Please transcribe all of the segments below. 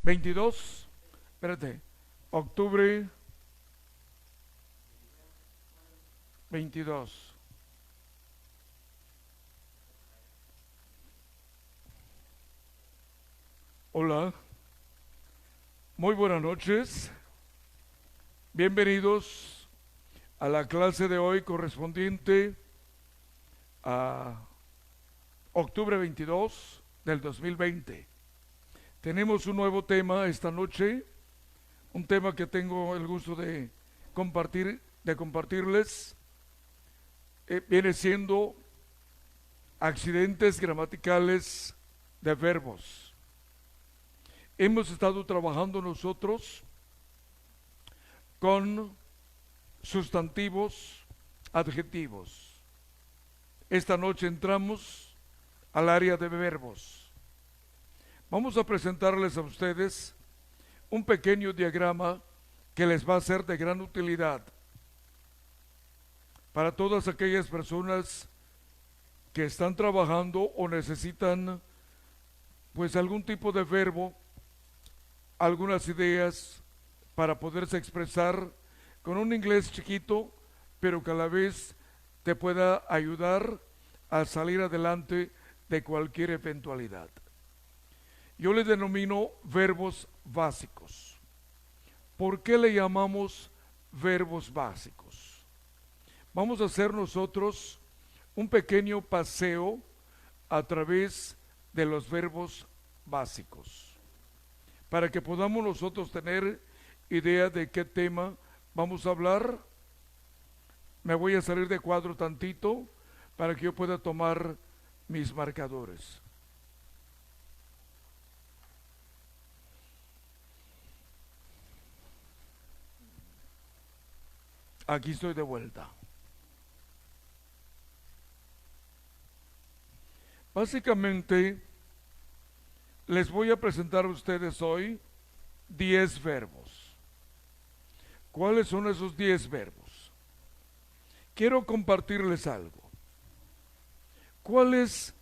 22, espérate, octubre 22. Hola, muy buenas noches. Bienvenidos a la clase de hoy correspondiente a octubre 22 del 2020. Tenemos un nuevo tema esta noche, un tema que tengo el gusto de compartirles. Viene siendo accidentes gramaticales de verbos. Hemos estado trabajando nosotros con sustantivos, adjetivos. Esta noche entramos al área de verbos. Vamos a presentarles a ustedes un pequeño diagrama que les va a ser de gran utilidad para todas aquellas personas que están trabajando o necesitan pues algún tipo de verbo, algunas ideas para poderse expresar con un inglés chiquito, pero que a la vez te pueda ayudar a salir adelante de cualquier eventualidad. Yo le denomino verbos básicos. ¿Por qué le llamamos verbos básicos? Vamos a hacer nosotros un pequeño paseo a través de los verbos básicos, para que podamos nosotros tener idea de qué tema vamos a hablar. Me voy a salir de cuadro tantito para que yo pueda tomar mis marcadores. Aquí estoy de vuelta. Básicamente, les voy a presentar a ustedes hoy 10 verbos. ¿Cuáles son esos 10 verbos? Quiero compartirles algo. ¿Cuál es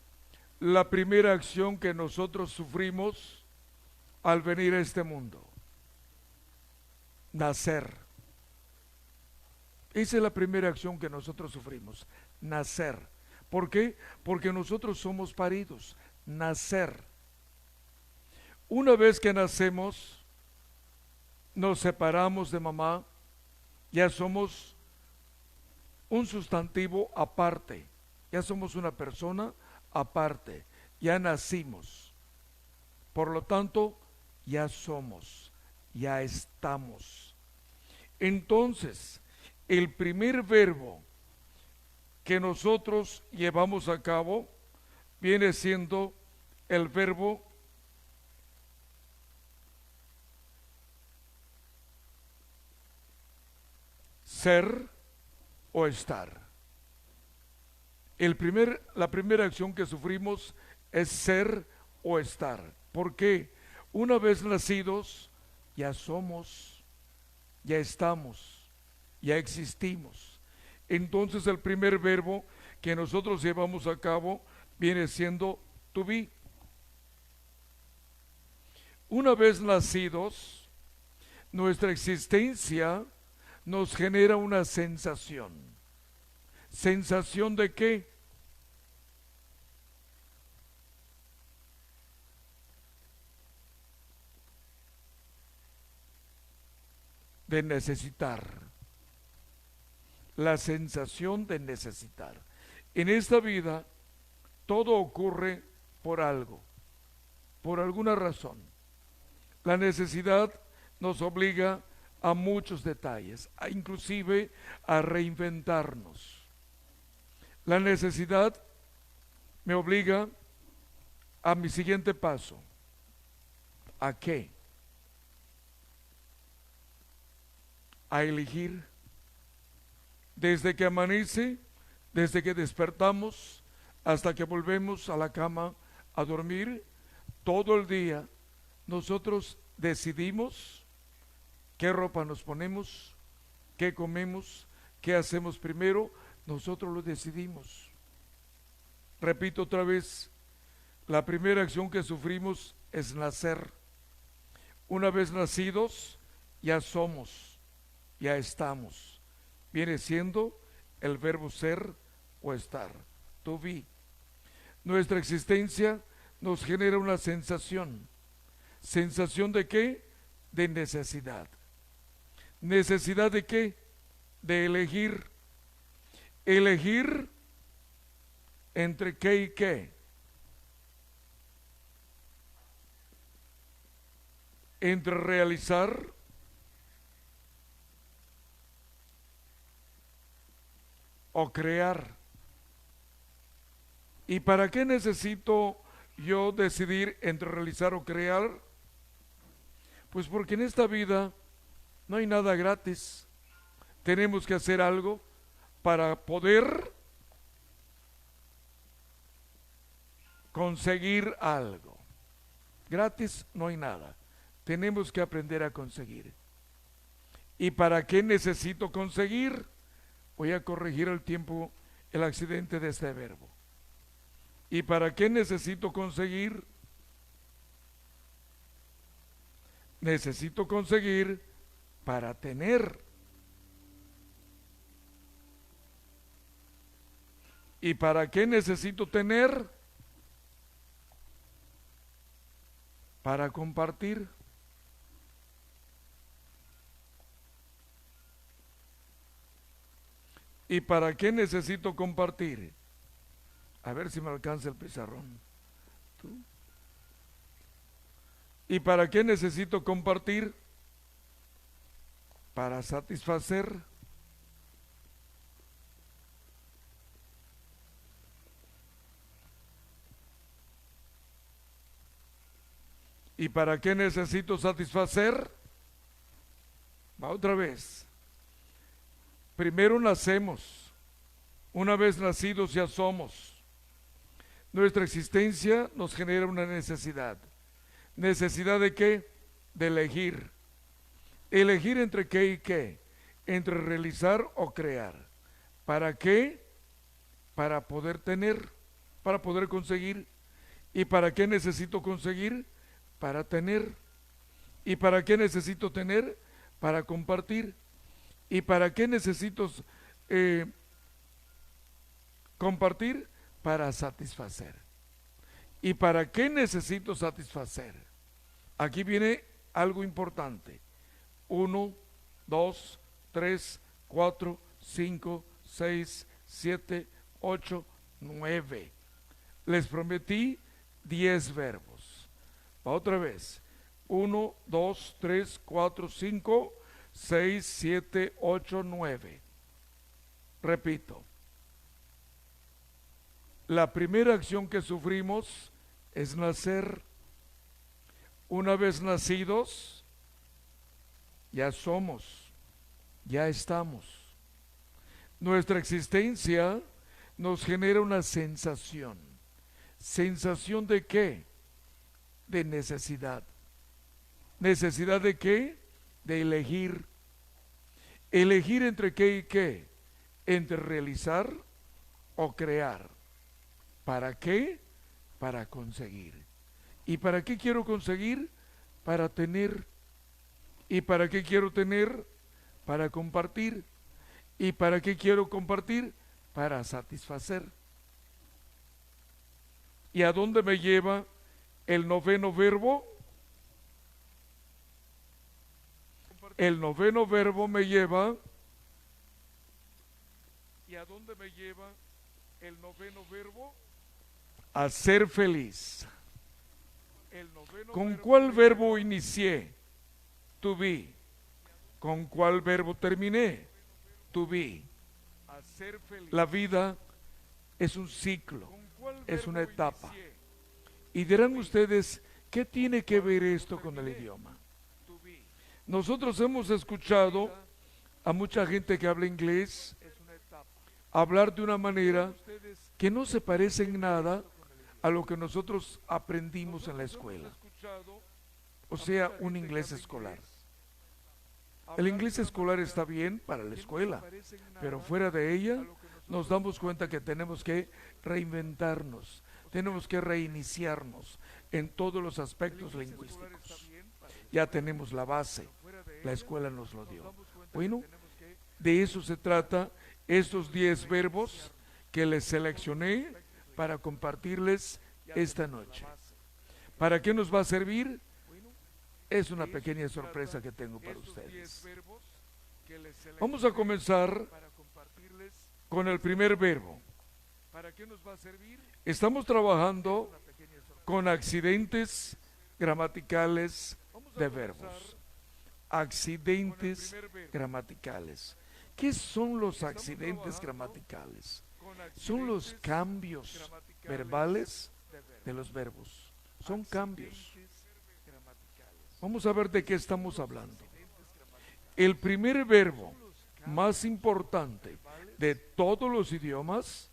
la primera acción que nosotros sufrimos al venir a este mundo? Nacer. Esa es la primera acción que nosotros sufrimos, nacer. ¿Por qué? Porque nosotros somos paridos, nacer. Una vez que nacemos, nos separamos de mamá, ya somos un sustantivo aparte, ya somos una persona aparte, ya nacimos. Por lo tanto, ya somos, ya estamos. Entonces, el primer verbo que nosotros llevamos a cabo viene siendo el verbo ser o estar. La primera acción que sufrimos es ser o estar. ¿Por qué? Una vez nacidos, ya somos, ya estamos, ya existimos. Entonces el primer verbo que nosotros llevamos a cabo viene siendo to be. Una vez nacidos, nuestra existencia nos genera una sensación. ¿Sensación de qué? De necesitar. La sensación de necesitar. En esta vida todo ocurre por algo, por alguna razón. La necesidad nos obliga a muchos detalles, inclusive a reinventarnos. La necesidad me obliga a mi siguiente paso. ¿A qué? A elegir. Desde que amanece, desde que despertamos, hasta que volvemos a la cama a dormir, todo el día nosotros decidimos qué ropa nos ponemos, qué comemos, qué hacemos primero, nosotros lo decidimos. Repito otra vez, la primera acción que sufrimos es nacer. Una vez nacidos, ya somos, ya estamos. Viene siendo el verbo ser o estar, to be. Nuestra existencia nos genera una sensación. ¿Sensación de qué? De necesidad. ¿Necesidad de qué? De elegir. Elegir entre qué y qué. Entre realizar o crear. ¿Y para qué necesito yo decidir entre realizar o crear? Pues porque en esta vida no hay nada gratis. Tenemos que hacer algo para poder conseguir algo. Gratis no hay nada. Tenemos que aprender a conseguir. ¿Y para qué necesito conseguir? Voy a corregir al tiempo el accidente de este verbo. ¿Y para qué necesito conseguir? Necesito conseguir para tener. ¿Y para qué necesito tener? Para compartir. ¿Y para qué necesito compartir? A ver si me alcanza el pizarrón. ¿Tú? ¿Y para qué necesito compartir? Para satisfacer. ¿Y para qué necesito satisfacer? Va otra vez. Primero nacemos. Una vez nacidos ya somos. Nuestra existencia nos genera una necesidad. ¿Necesidad de qué? De elegir. ¿Elegir entre qué y qué? Entre realizar o crear. ¿Para qué? Para poder tener, para poder conseguir. ¿Y para qué necesito conseguir? Para tener. ¿Y para qué necesito tener? Para compartir. ¿Y para qué necesito compartir? Para satisfacer. ¿Y para qué necesito satisfacer? Aquí viene algo importante. 1, 2, 3, 4, 5, 6, 7, 8, 9. Les prometí 10 verbos. Va otra vez. 1, 2, 3, 4, 5, 6, 7, 8, 9. Repito. La primera acción que sufrimos es nacer. Una vez nacidos, ya somos, ya estamos. Nuestra existencia nos genera una sensación. ¿Sensación de qué? De necesidad. ¿Necesidad de qué? De elegir. ¿Elegir entre qué y qué? Entre realizar o crear. ¿Para qué? Para conseguir. ¿Y para qué quiero conseguir? Para tener. ¿Y para qué quiero tener? Para compartir. ¿Y para qué quiero compartir? Para satisfacer. ¿Y a dónde me lleva el noveno verbo? El noveno verbo me lleva. ¿Y a dónde me lleva el noveno verbo? A ser feliz. ¿Con cuál verbo inicié? To be. ¿Con cuál verbo terminé? To be. La vida es un ciclo, es una etapa. Y dirán ustedes, ¿qué tiene que ver esto con el idioma? Nosotros hemos escuchado a mucha gente que habla inglés hablar de una manera que no se parece en nada a lo que nosotros aprendimos en la escuela. O sea, un inglés escolar. El inglés escolar está bien para la escuela, pero fuera de ella nos damos cuenta que tenemos que reinventarnos, tenemos que reiniciarnos en todos los aspectos lingüísticos. ya tenemos la base, la escuela nos lo dio. Bueno, de eso se trata estos 10 verbos que les seleccioné para compartirles esta noche. ¿Para qué nos va a servir? Es una pequeña sorpresa que tengo para ustedes. Vamos a comenzar con el primer verbo. Estamos trabajando con accidentes gramaticales de verbos. Accidentes gramaticales. ¿Qué son los accidentes gramaticales? Son los cambios verbales de los verbos. Son cambios. Vamos a ver de qué estamos hablando. El primer verbo más importante de todos los idiomas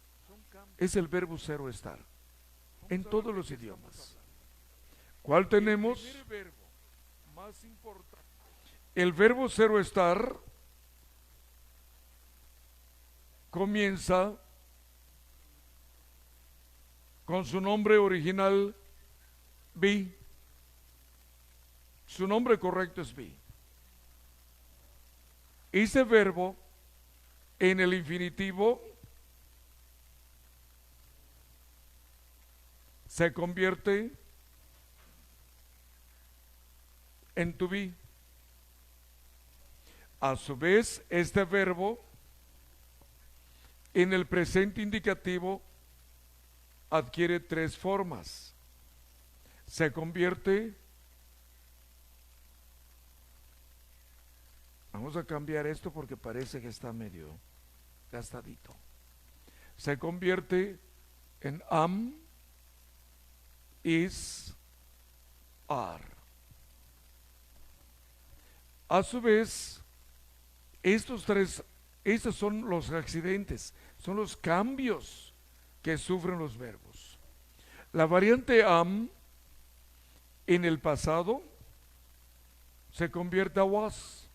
es el verbo ser o estar. En todos los idiomas. ¿Cuál tenemos? El verbo ser o estar comienza con su nombre original be. Su nombre correcto es be. Ese verbo en el infinitivo se convierte en to be. A su vez, este verbo en el presente indicativo adquiere 3 formas. Se convierte, vamos a cambiar esto porque parece que está medio gastadito. Se convierte en am, is, are. A su vez, estos son los accidentes, son los cambios que sufren los verbos. La variante am en el pasado se convierte a was.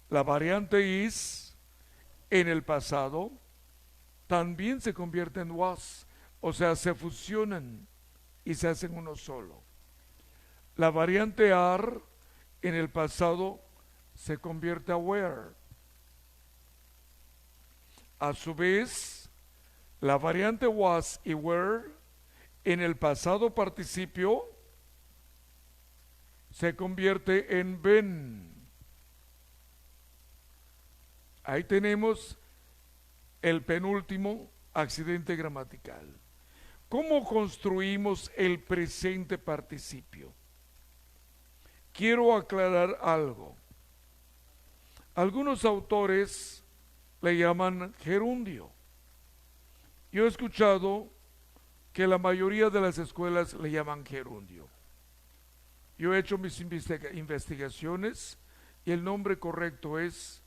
La variante is en el pasado también se convierte en was, o sea, se fusionan y se hacen uno solo. La variante are en el pasado se convierte a were. A su vez, la variante was y were en el pasado participio se convierte en been. Ahí tenemos el penúltimo accidente gramatical. ¿Cómo construimos el presente participio? Quiero aclarar algo. Algunos autores le llaman gerundio. Yo he escuchado que la mayoría de las escuelas le llaman gerundio. Yo he hecho mis investigaciones y el nombre correcto es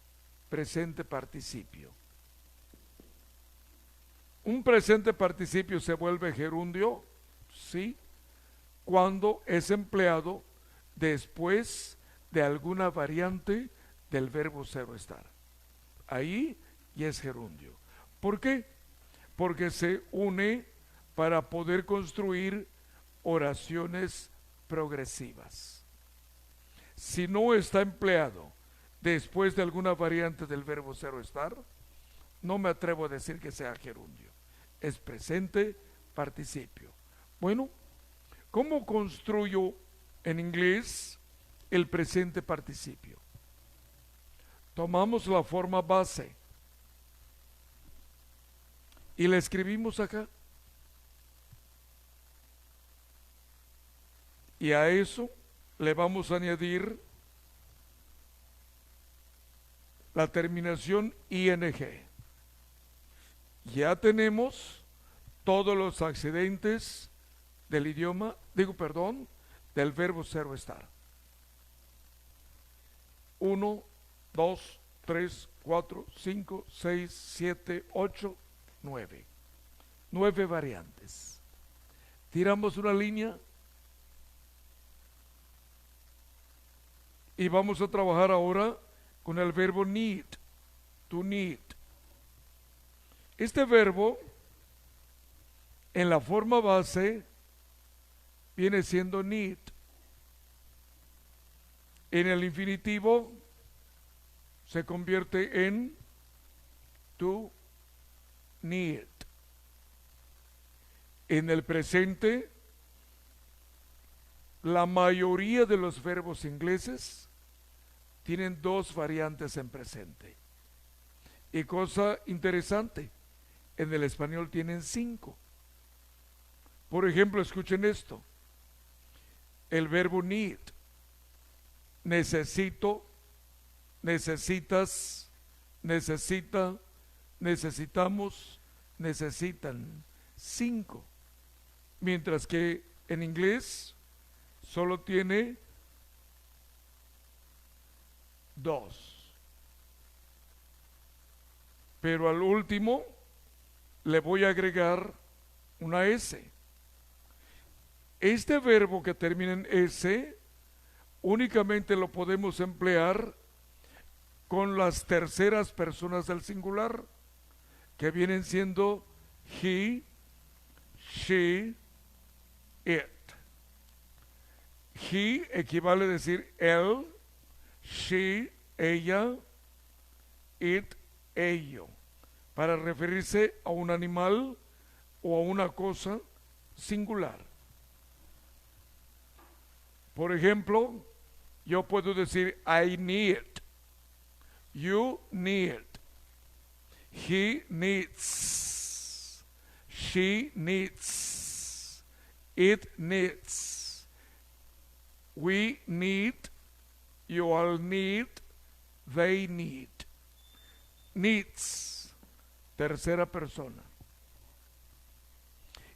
presente participio. ¿Un presente participio se vuelve gerundio? Sí, cuando es empleado después de alguna variante del verbo ser o estar. Ahí ya es gerundio. ¿Por qué? Porque se une para poder construir oraciones progresivas. Si no está empleado después de alguna variante del verbo ser o estar, no me atrevo a decir que sea gerundio. Es presente participio. Bueno, ¿cómo construyo en inglés el presente participio? Tomamos la forma base y la escribimos acá. Y a eso le vamos a añadir la terminación ing. Ya tenemos todos los accidentes del idioma, del verbo ser o estar. 1, 2, 3, 4, 5, 6, 7, 8, 9. 9 variantes. Tiramos una línea y vamos a trabajar ahora con el verbo need, to need. Este verbo en la forma base viene siendo need, En el infinitivo se convierte en to need. En el presente, la mayoría de los verbos ingleses tienen dos variantes en presente. Y cosa interesante, en el español tienen 5. Por ejemplo, escuchen esto. El verbo need. Necesito, necesitas, necesita, necesitamos, necesitan. 5. Mientras que en inglés solo tiene 2. Pero al último le voy a agregar una S. Este verbo que termina en S únicamente lo podemos emplear con las terceras personas del singular, que vienen siendo he, she, it. He equivale a decir él, she, ella, it, ello, para referirse a un animal o a una cosa singular. Por ejemplo, yo puedo decir I need, you need, he needs, she needs, it needs, we need, you all need, they need. Needs, tercera persona.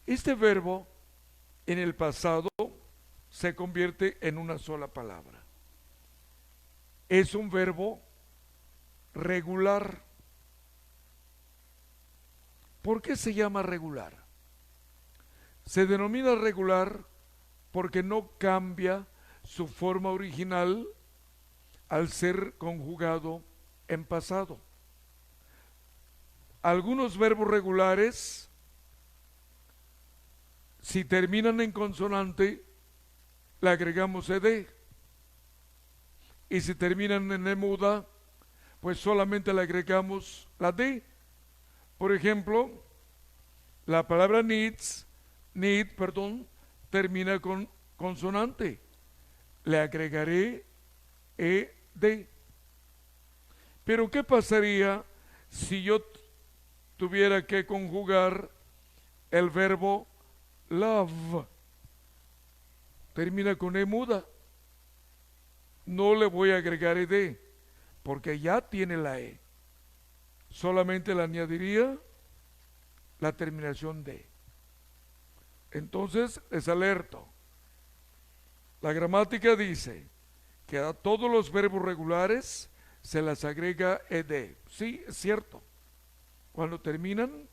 Este verbo en el pasado se convierte en una sola palabra. Es un verbo regular. ¿Por qué se llama regular? Se denomina regular porque no cambia su forma original al ser conjugado en pasado. Algunos verbos regulares, si terminan en consonante, le agregamos ed. Y si terminan en muda, pues solamente le agregamos la d. Por ejemplo, la palabra termina con consonante. Le agregaré ed. Pero ¿qué pasaría si yo tuviera que conjugar el verbo love? Termina con e muda. No le voy a agregar ed porque ya tiene la e. Solamente le añadiría la terminación de. Entonces les alerto. La gramática dice que a todos los verbos regulares se les agrega ed. Sí, es cierto, cuando terminan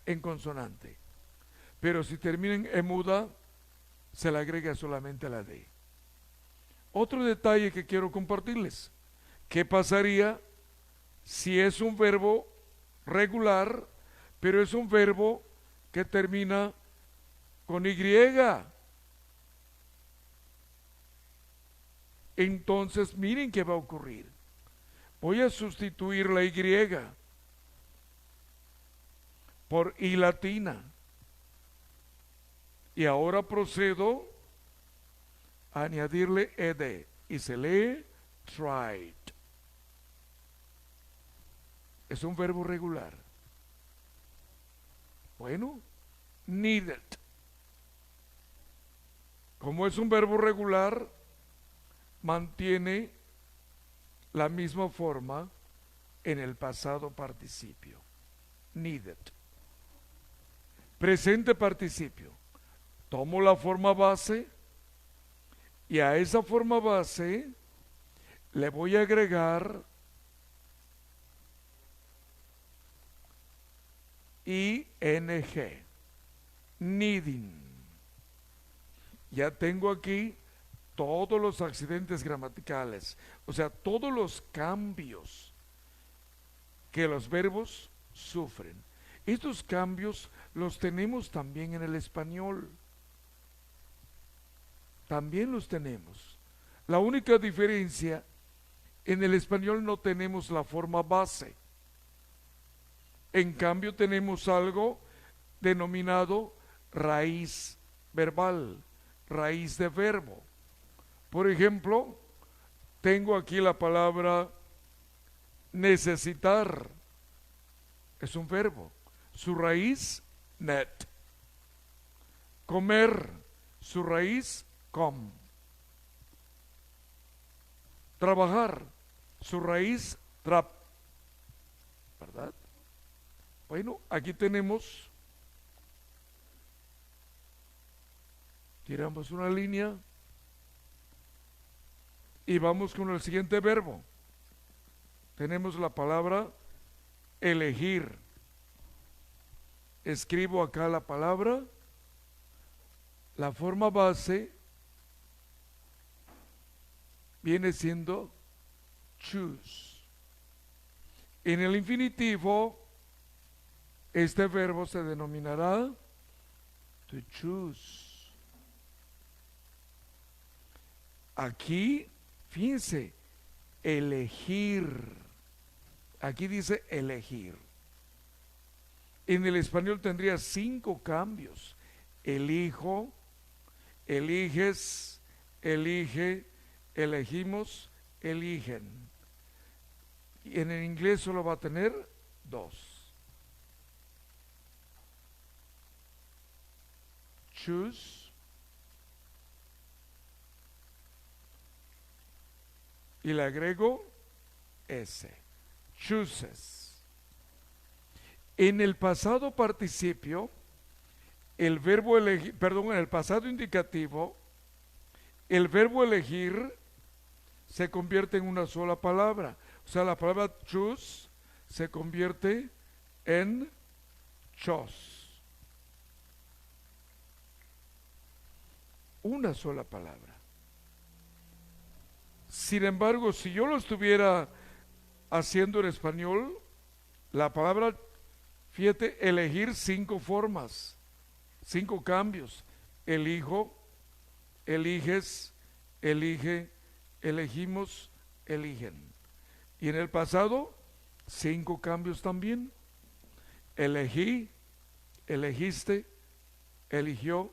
en consonante. Pero si terminan en muda, se le agrega solamente la d. Otro detalle que quiero compartirles. ¿Qué pasaría si es un verbo regular, pero es un verbo que termina con y? Entonces miren qué va a ocurrir. Voy a sustituir la y por i latina. Y ahora procedo a añadirle ed y se lee tried. Es un verbo regular. Bueno, needed. Como es un verbo regular, mantiene la misma forma en el pasado participio. Needed. Presente participio. Tomo la forma base y a esa forma base le voy a agregar ing, needing. Ya tengo aquí todos los accidentes gramaticales, o sea, todos los cambios que los verbos sufren. Estos cambios los tenemos también en el español. También los tenemos. La única diferencia, en el español no tenemos la forma base. En cambio tenemos algo denominado raíz verbal, raíz de verbo. Por ejemplo, tengo aquí la palabra necesitar. Es un verbo. Su raíz, net. Comer, su raíz, com. Trabajar, su raíz, trap. ¿Verdad? Bueno, aquí tenemos, tiramos una línea y vamos con el siguiente verbo. Tenemos la palabra elegir. Escribo acá la palabra, la forma base viene siendo choose. En el infinitivo, este verbo se denominará to choose. Aquí, fíjense, elegir. Aquí dice elegir. En el español tendría 5 cambios. Elijo, eliges, elige, elegimos, eligen. Y en el inglés solo va a tener 2. Choose y le agrego S. Chooses. En el pasado participio, el verbo elegir, perdón, en el pasado indicativo, el verbo elegir se convierte en una sola palabra. O sea, la palabra choose se convierte en chose. Una sola palabra. Sin embargo, si yo lo estuviera haciendo en español, la palabra, fíjate, elegir 5 formas, 5 cambios. Elijo, eliges, elige, elegimos, eligen. Y en el pasado, 5 cambios también. Elegí, elegiste, eligió,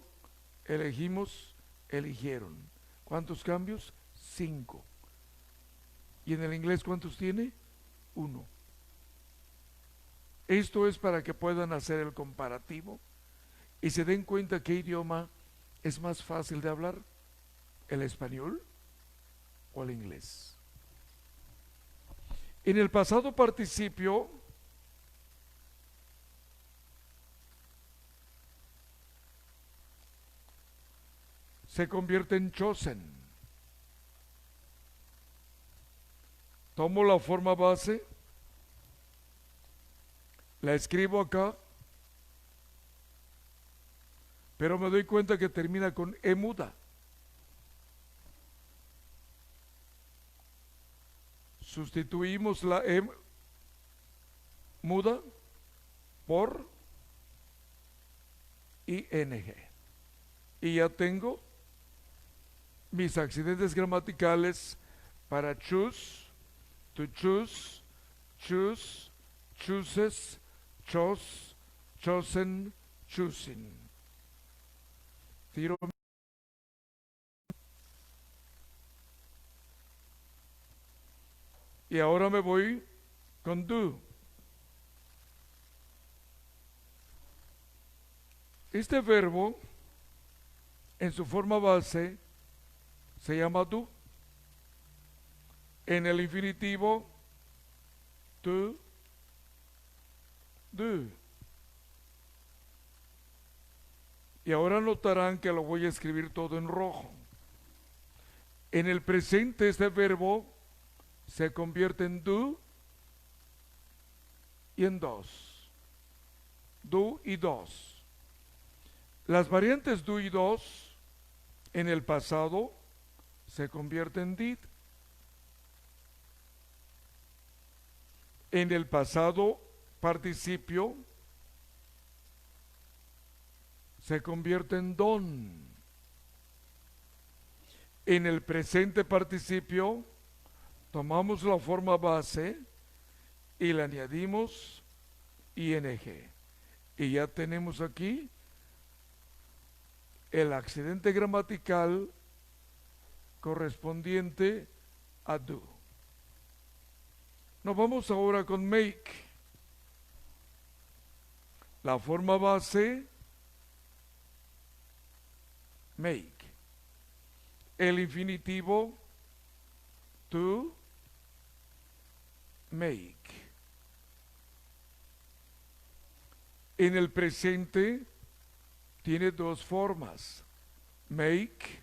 elegimos, eligieron. ¿Cuántos cambios? 5. ¿Y en el inglés cuántos tiene? 1. Esto es para que puedan hacer el comparativo y se den cuenta qué idioma es más fácil de hablar, el español o el inglés. En el pasado participio se convierte en chosen. Tomo la forma base, la escribo acá, pero me doy cuenta que termina con E muda. Sustituimos la E muda por ING. Y ya tengo mis accidentes gramaticales para choose, to choose, choose, chooses, chose, chosen, choosing. Tiro y ahora me voy con do. Este verbo en su forma base se llama do. En el infinitivo, to do. Y ahora notarán que lo voy a escribir todo en rojo. En el presente este verbo se convierte en do y en dos. Do y dos. Las variantes do y dos en el pasado se convierten en did. En el pasado participio se convierte en don. En el presente participio tomamos la forma base y le añadimos ing. Y ya tenemos aquí el accidente gramatical correspondiente a do. Nos vamos ahora con make. La forma base, make. El infinitivo, to make. En el presente tiene dos formas, make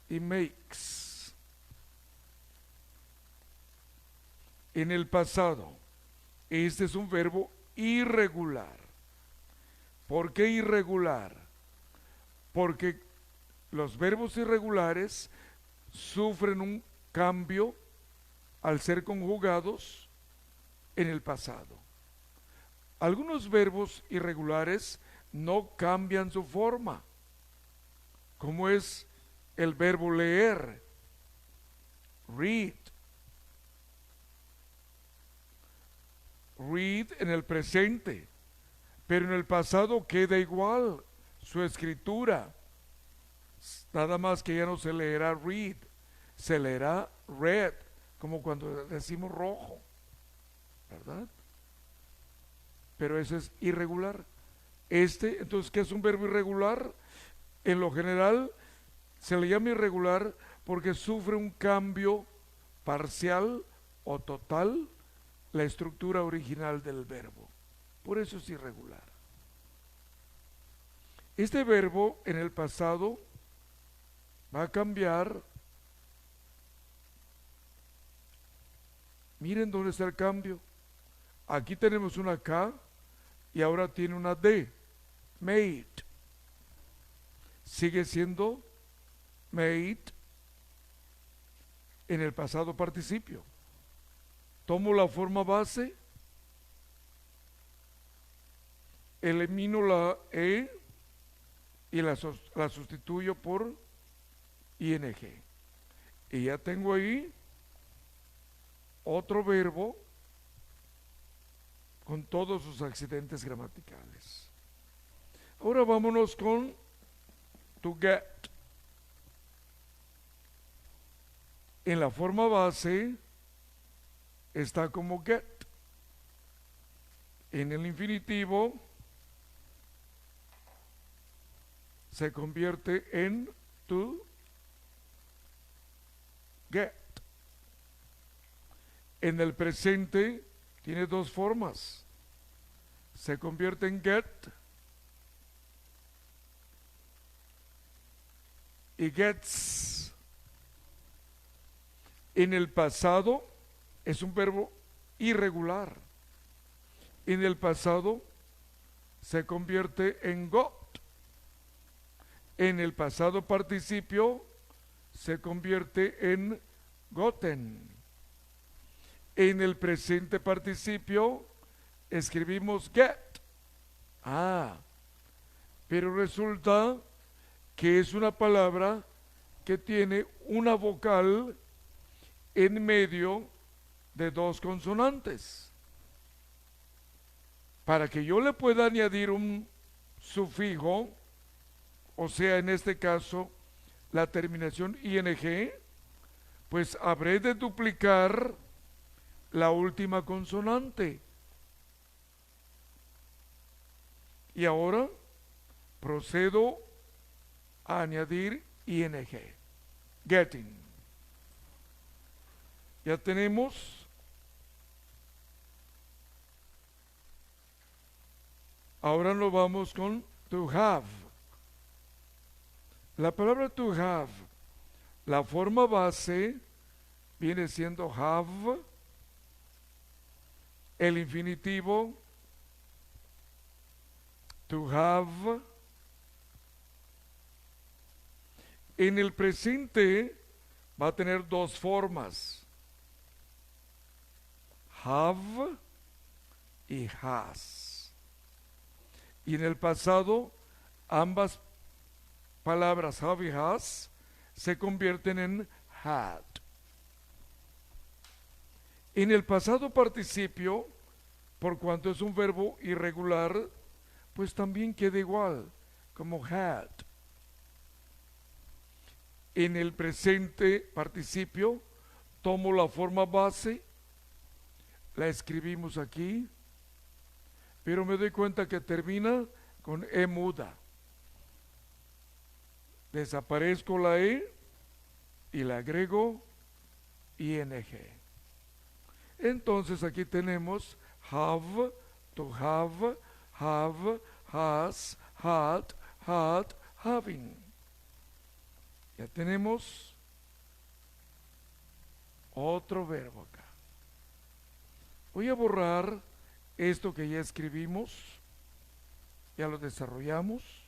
y makes. En el pasado, este es un verbo irregular. ¿Por qué irregular? Porque los verbos irregulares sufren un cambio al ser conjugados en el pasado. Algunos verbos irregulares no cambian su forma, como es el verbo leer, read. Read en el presente, pero en el pasado queda igual su escritura. Nada más que ya no se leerá read, se leerá red, como cuando decimos rojo, ¿verdad? Pero eso es irregular. Entonces, ¿qué es un verbo irregular? En lo general se le llama irregular porque sufre un cambio parcial o total la estructura original del verbo. Por eso es irregular. Este verbo en el pasado va a cambiar. Miren dónde está el cambio. Aquí tenemos una K y ahora tiene una D. Made. Sigue siendo made en el pasado participio. Tomo la forma base, elimino la E y la sustituyo por ing. Y ya tengo ahí otro verbo con todos sus accidentes gramaticales. Ahora vámonos con to get. En la forma base está como get. En el infinitivo se convierte en to get. En el presente tiene dos formas. Se convierte en get y gets. En el pasado es un verbo irregular. En el pasado se convierte en got. En el pasado participio se convierte en gotten. En el presente participio escribimos get. Pero resulta que es una palabra que tiene una vocal en medio de dos consonantes. Para que yo le pueda añadir un sufijo, o sea, en este caso, la terminación ing, pues habré de duplicar la última consonante. Y ahora procedo a añadir ing. Getting. Ya tenemos ahora nos vamos con to have. La palabra to have, la forma base viene siendo have, el infinitivo to have. En el presente va a tener dos formas, have y has. Y en el pasado ambas palabras have y has se convierten en had. En el pasado participio, por cuanto es un verbo irregular, pues también queda igual, como had. En el presente participio, tomo la forma base, la escribimos aquí, pero me doy cuenta que termina con E muda. Desaparezco la E y la agrego ing. Entonces aquí tenemos have, to have, has, had, having. Ya tenemos otro verbo acá. Voy a borrar esto que ya escribimos, ya lo desarrollamos.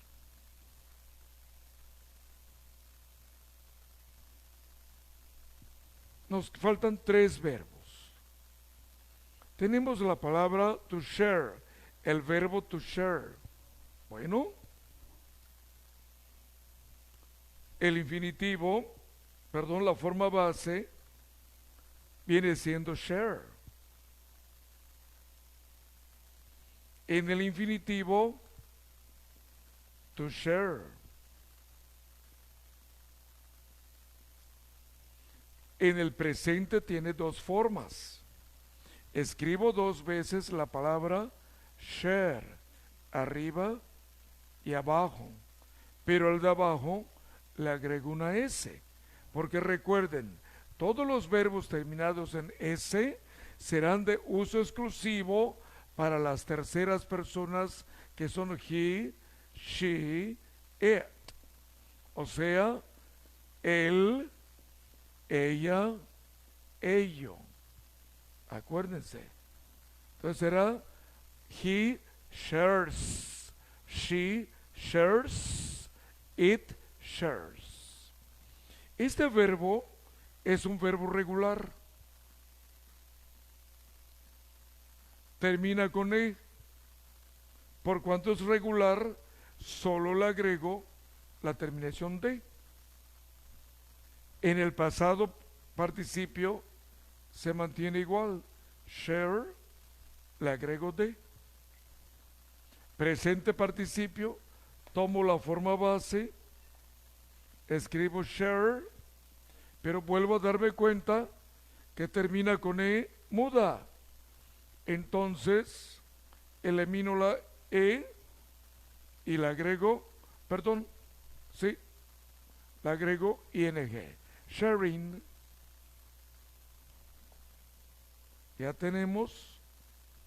Nos faltan 3 verbos. Tenemos la palabra to share, el verbo to share. Bueno, el infinitivo, perdón, la forma base viene siendo share. En el infinitivo, to share. En el presente tiene 2 formas. Escribo 2 veces la palabra share, arriba y abajo, pero al de abajo le agrego una S, porque recuerden, todos los verbos terminados en S serán de uso exclusivo para las terceras personas, que son he, she, it, o sea, él, ella, ello. Acuérdense. Entonces será he shares, she shares, it shares. Este verbo es un verbo regular. Termina con E. Por cuanto es regular, solo le agrego la terminación de. En el pasado participio se mantiene igual. Share, le agrego de. Presente participio, tomo la forma base, escribo share, pero vuelvo a darme cuenta que termina con E muda. Entonces, elimino la E y la agrego, perdón, sí, la agrego ing. Sharing. Ya tenemos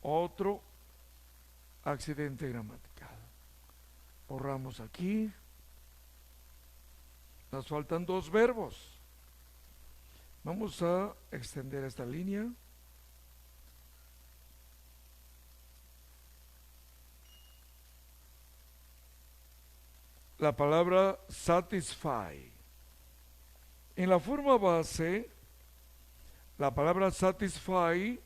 otro accidente gramatical. Borramos aquí. Nos faltan 2 verbos. Vamos a extender esta línea. La palabra satisfy. En la forma base, la palabra satisfy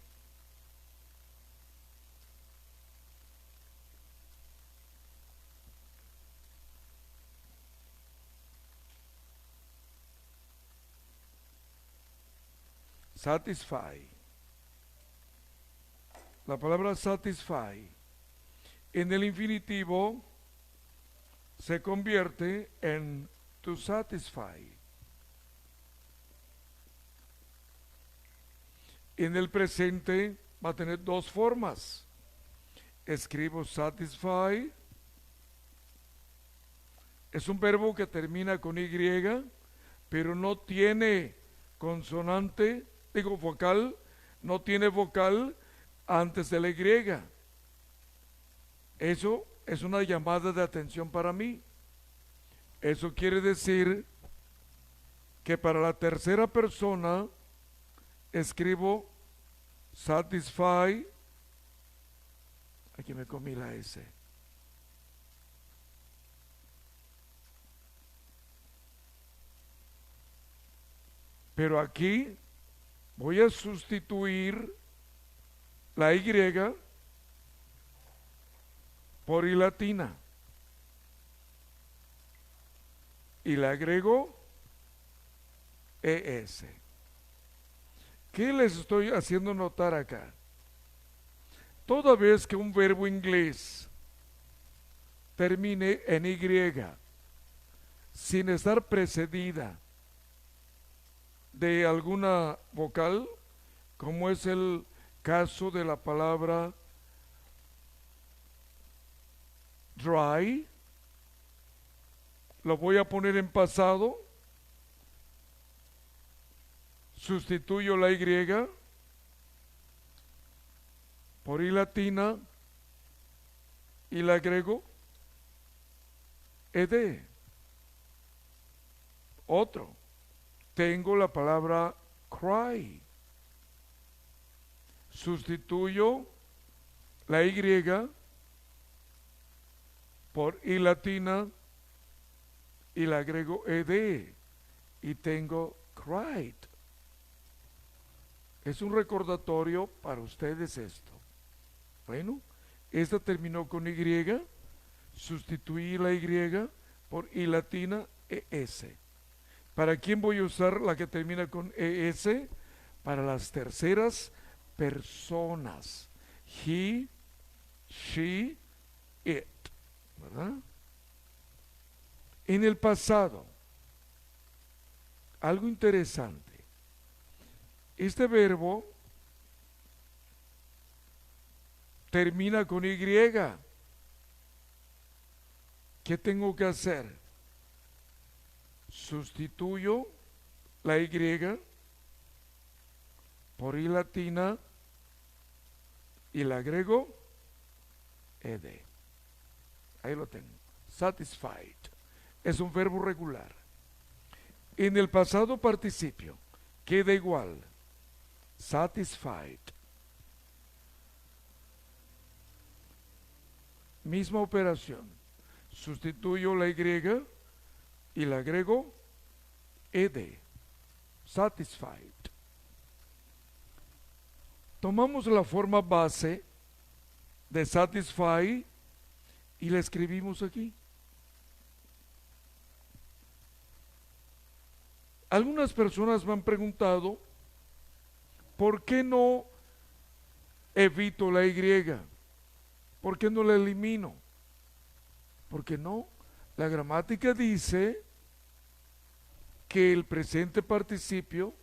la palabra satisfy en el infinitivo se convierte en to satisfy. En el presente va a tener 2 formas. Escribo satisfy. Es un verbo que termina con Y, pero no tiene consonante, digo vocal, no tiene vocal antes de la Y. Eso es una llamada de atención para mí. Eso quiere decir que para la tercera persona escribo satisfy, aquí me comí la S, pero aquí voy a sustituir la Y por I latina y le agrego es. ¿Qué les estoy haciendo notar acá? Toda vez que un verbo inglés termine en Y sin estar precedida de alguna vocal, como es el caso de la palabra dry, lo voy a poner en pasado, sustituyo la Y por I latina y le agrego ed. Otro, tengo la palabra cry, sustituyo la Y por I latina y le agrego ed y tengo cried. Es un recordatorio para ustedes esto. Bueno, esta terminó con Y, sustituí la Y por I latina ES. ¿Para quién voy a usar la que termina con ES? Para las terceras personas. He, she, it. ¿Verdad? En el pasado, algo interesante. Este verbo termina con Y. ¿Qué tengo que hacer? Sustituyo la Y por I latina y le agrego ed. Ahí lo tengo. Satisfied. Es un verbo regular. En el pasado participio queda igual. Satisfied. Misma operación. Sustituyo la Y y le agrego ed. Satisfied. Tomamos la forma base de satisfy y la escribimos aquí. Algunas personas me han preguntado ¿por qué no evito la Y? ¿Por qué no la elimino? Porque no, la gramática dice que el presente participio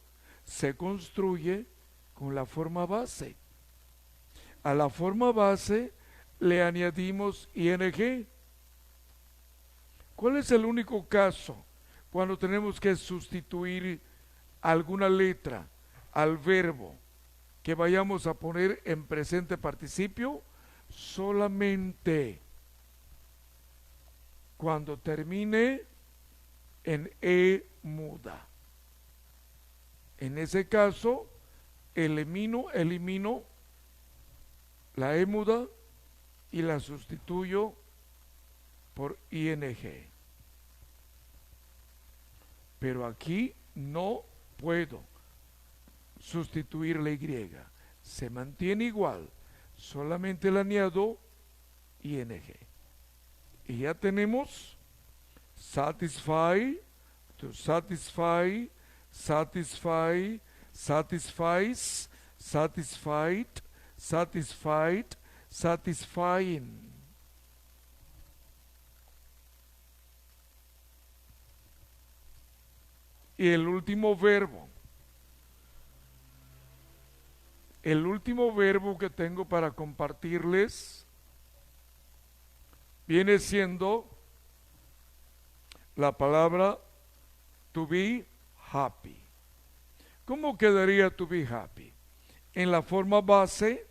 se construye con la forma base. A la forma base le añadimos ing. ¿Cuál es el único caso cuando tenemos que sustituir alguna letra al verbo que vayamos a poner en presente participio? Solamente cuando termine en e muda. En ese caso, elimino la e muda y la sustituyo por ing. Pero aquí no puedo sustituir la Y. Se mantiene igual, solamente le añado ing. Y ya tenemos satisfy, to satisfy, satisfy, satisfies, satisfied, satisfied, satisfying. Y el último verbo que tengo para compartirles viene siendo la palabra to be happy. ¿Cómo quedaría to be happy? En la forma base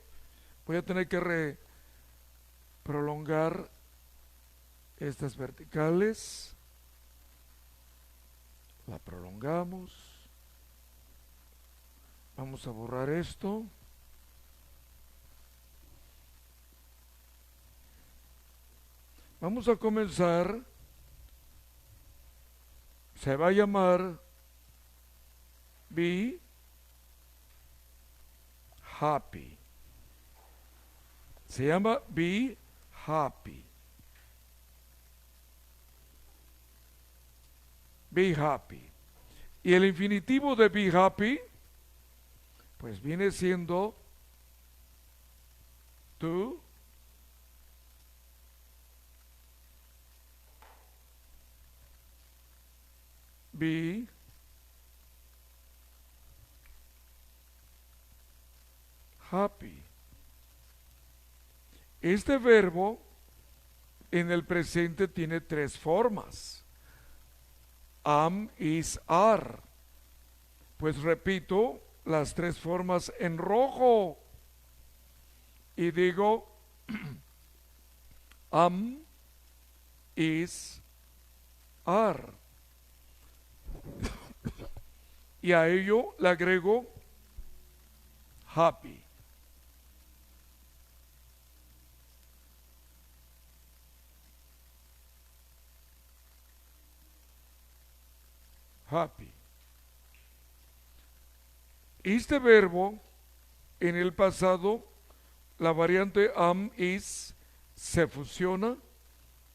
voy a tener que prolongar estas verticales. La prolongamos. Vamos a borrar esto. Vamos a comenzar. Se va a llamar be happy. Se llama be happy. Be happy. Y el infinitivo de be happy, pues viene siendo to be happy. Este verbo en el presente tiene tres formas. Am, is, are. Pues repito las tres formas en rojo y digo am, is, are. Y a ello le agrego happy. Happy. Este verbo en el pasado, la variante am, is, se fusiona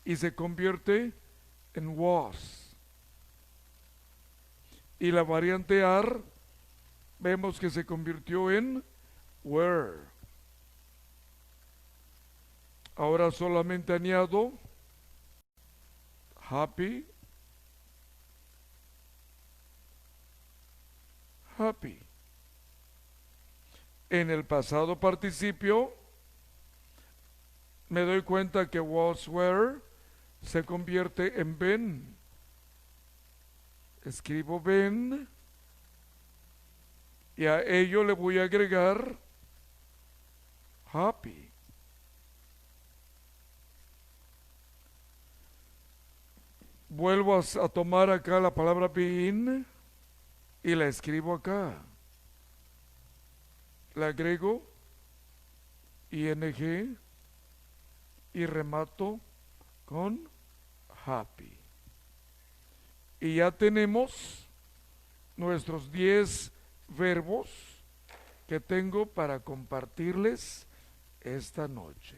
y se convierte en was. Y la variante are, vemos que se convirtió en were. Ahora solamente añado happy, happy. En el pasado participio me doy cuenta que was, were se convierte en been. Escribo been y a ello le voy a agregar happy. Vuelvo a tomar acá la palabra been y la escribo acá. Le agrego ing y remato con happy. Y ya tenemos nuestros 10 verbos que tengo para compartirles esta noche.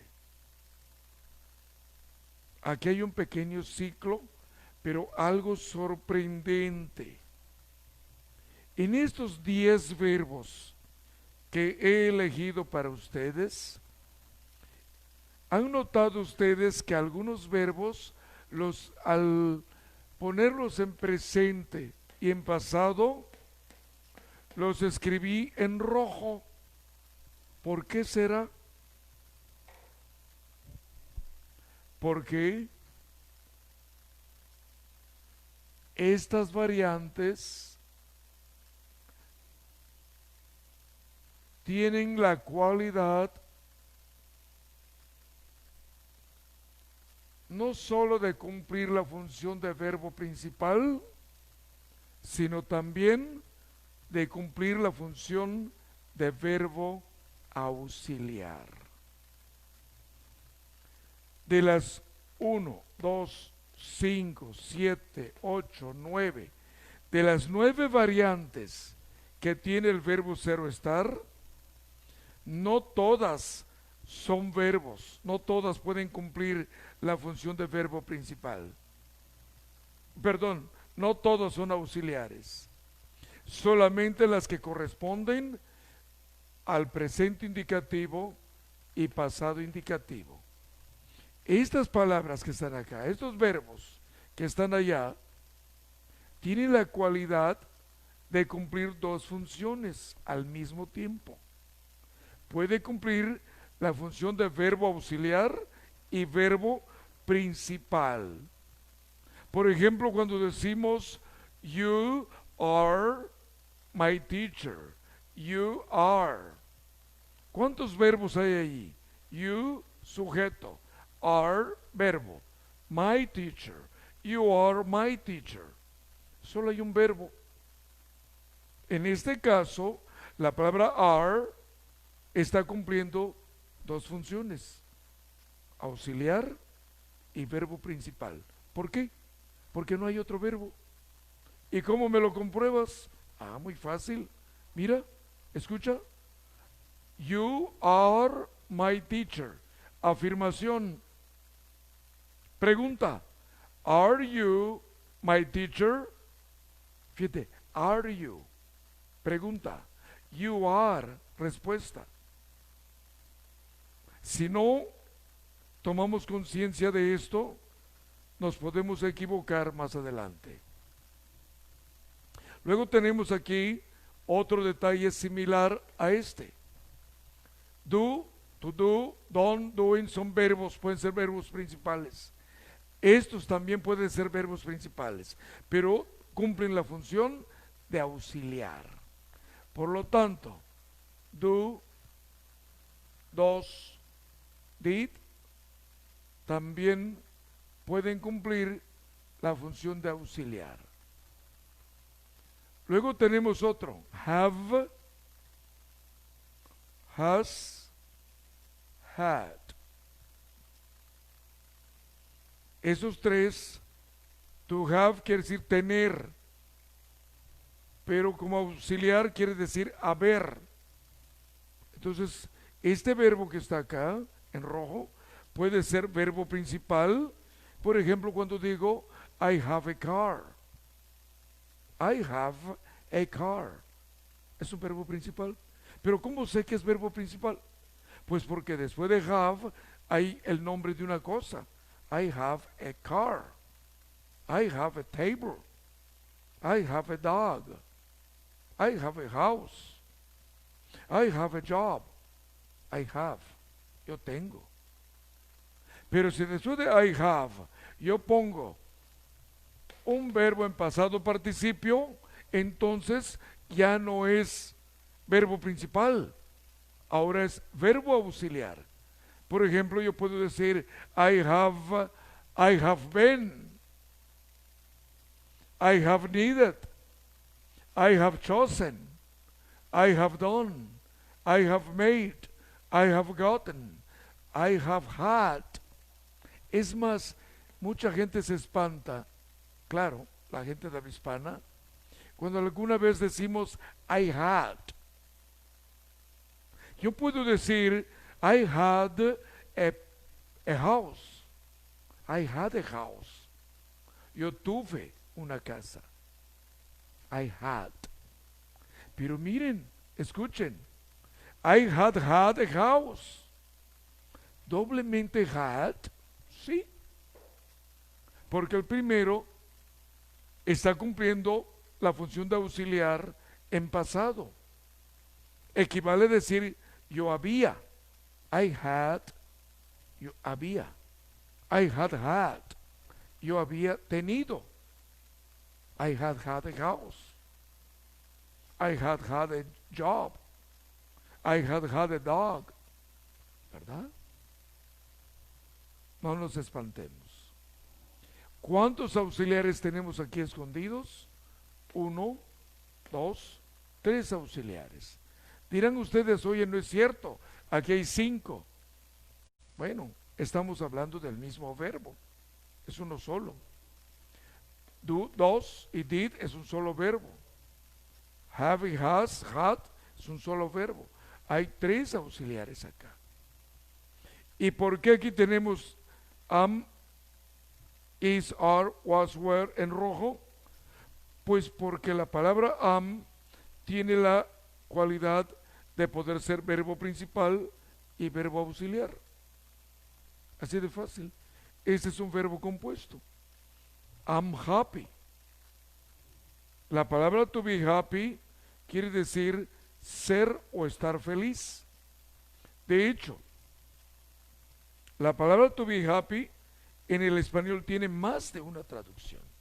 Aquí hay un pequeño ciclo, pero algo sorprendente. En estos 10 verbos que he elegido para ustedes, ¿han notado ustedes que algunos verbos, al ponerlos en presente y en pasado, los escribí en rojo? ¿Por qué será? Porque estas variantes tienen la cualidad no solo de cumplir la función de verbo principal, sino también de cumplir la función de verbo auxiliar. De las 1, 2, 5, 7, 8, 9, de las 9 variantes que tiene el verbo ser o estar, no todas son verbos, no todas pueden cumplir la función de verbo principal. Perdón, no todos son auxiliares. Solamente las que corresponden al presente indicativo y pasado indicativo. Estas palabras que están acá, estos verbos que están allá, tienen la cualidad de cumplir dos funciones al mismo tiempo. Puede cumplir la función de verbo auxiliar y verbo principal. Por ejemplo, cuando decimos you are my teacher, you are. ¿Cuántos verbos hay ahí? You, sujeto, are, verbo. My teacher, you are my teacher. Solo hay un verbo. En este caso, la palabra are está cumpliendo dos funciones, auxiliar y verbo principal. ¿Por qué? Porque no hay otro verbo. ¿Y cómo me lo compruebas? Muy fácil. Mira, escucha. You are my teacher. Afirmación. Pregunta. Are you my teacher? Fíjate, are you? Pregunta. You are, respuesta. Si no tomamos conciencia de esto, nos podemos equivocar más adelante. Luego tenemos aquí otro detalle similar a este. Do, to do, don't, doing son verbos, pueden ser verbos principales. Estos también pueden ser verbos principales, pero cumplen la función de auxiliar. Por lo tanto, do, does, did, también pueden cumplir la función de auxiliar. Luego tenemos otro, have, has, had. Esos tres, to have quiere decir tener, pero como auxiliar quiere decir haber. Entonces, este verbo que está acá, en rojo, puede ser verbo principal. Por ejemplo, cuando digo, I have a car. I have a car. Es un verbo principal. Pero ¿cómo sé que es verbo principal? Pues porque después de have hay el nombre de una cosa. I have a car. I have a table. I have a dog. I have a house. I have a job. I have. Yo tengo. Pero si después de I have yo pongo un verbo en pasado participio, entonces ya no es verbo principal, ahora es verbo auxiliar. Por ejemplo, yo puedo decir I have been, I have needed, I have chosen, I have done, I have made, I have gotten, I have had. Es más, mucha gente se espanta, claro, la gente de habla hispana, cuando alguna vez decimos I had. Yo puedo decir I had a house. I had a house. Yo tuve una casa. I had. Pero miren, escuchen. I had a house. Doblemente had, sí. Porque el primero está cumpliendo la función de auxiliar en pasado. Equivale a decir yo había. I had, yo había. I had, yo había tenido. I had a house. I had a job. I had a dog. ¿Verdad? No nos espantemos. ¿Cuántos auxiliares tenemos aquí escondidos? 1, 2, 3 auxiliares. Dirán ustedes, oye, no es cierto, aquí hay 5. Bueno, estamos hablando del mismo verbo, es uno solo. Do, does y did es un solo verbo. Have y has, had es un solo verbo. Hay 3 auxiliares acá. ¿Y por qué aquí tenemos am, is, are, was, were en rojo? Pues porque la palabra am tiene la cualidad de poder ser verbo principal y verbo auxiliar. Así de fácil. Este es un verbo compuesto. I'm happy. La palabra to be happy quiere decir ser o estar feliz. De hecho, la palabra to be happy en el español tiene más de una traducción.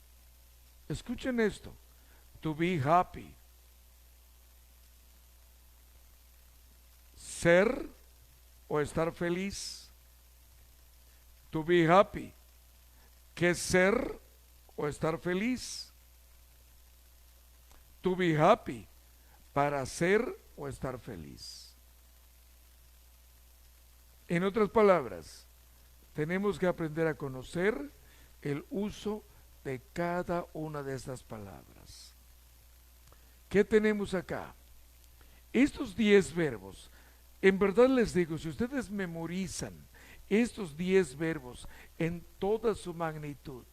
Escuchen esto, to be happy. Ser o estar feliz. To be happy. ¿Qué es ser o estar feliz? To be happy. Para ser o estar feliz. En otras palabras, tenemos que aprender a conocer el uso de cada una de estas palabras. ¿Qué tenemos acá? Estos 10 verbos, en verdad les digo, si ustedes memorizan estos 10 verbos en toda su magnitud,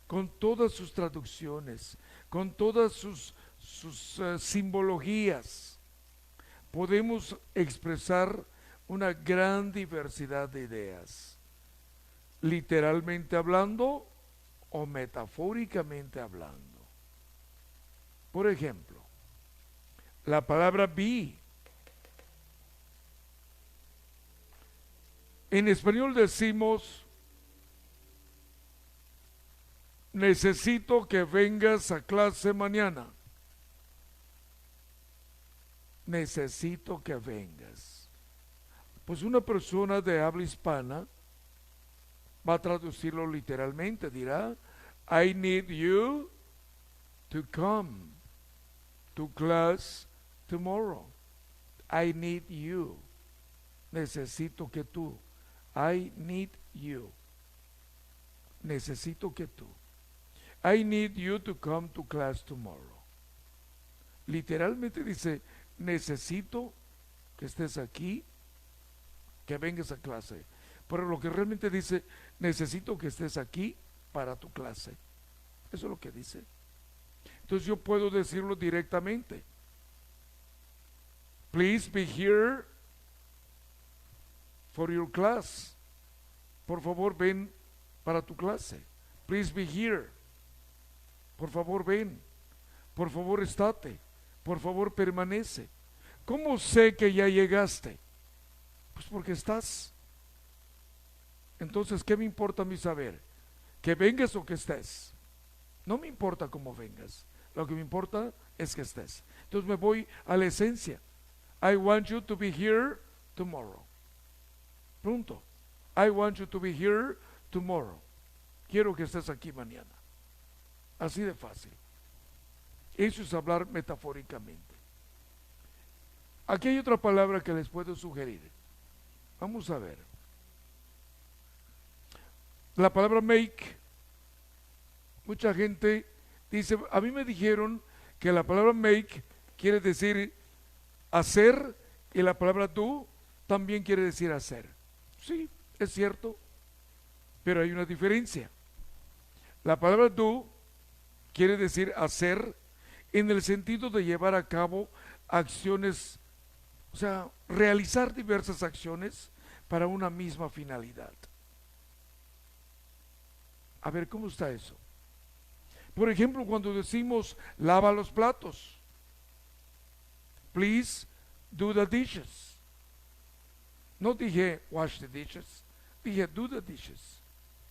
con todas sus traducciones, con todas sus simbologías, podemos expresar una gran diversidad de ideas, literalmente hablando o metafóricamente hablando. Por ejemplo, la palabra be. En español decimos, necesito que vengas a clase mañana. Necesito que vengas. Pues una persona de habla hispana va a traducirlo literalmente, dirá, I need you to come to class tomorrow. I need you. Necesito que tú. I need you. Necesito que tú. I need you to come to class tomorrow. Literalmente dice, necesito que estés aquí, que vengas a clase. Pero lo que realmente dice, necesito que estés aquí para tu clase. Eso es lo que dice. Entonces yo puedo decirlo directamente. Please be here for your class. Por favor, ven para tu clase. Please be here. Por favor, ven. Por favor, estate. Por favor, permanece. ¿Cómo sé que ya llegaste? Pues porque estás. Entonces, ¿qué me importa a mí saber? ¿Que vengas o que estés? No me importa cómo vengas. Lo que me importa es que estés. Entonces me voy a la esencia. I want you to be here tomorrow. Punto. I want you to be here tomorrow. Quiero que estés aquí mañana. Así de fácil. Eso es hablar metafóricamente. Aquí hay otra palabra que les puedo sugerir. Vamos a ver. La palabra make. Mucha gente dice, a mí me dijeron que la palabra make quiere decir hacer y la palabra do también quiere decir hacer. Sí, es cierto, pero hay una diferencia. La palabra do quiere decir hacer en el sentido de llevar a cabo acciones, o sea, realizar diversas acciones para una misma finalidad. A ver, ¿cómo está eso? Por ejemplo, cuando decimos lava los platos, please do the dishes. No dije wash the dishes, dije do the dishes.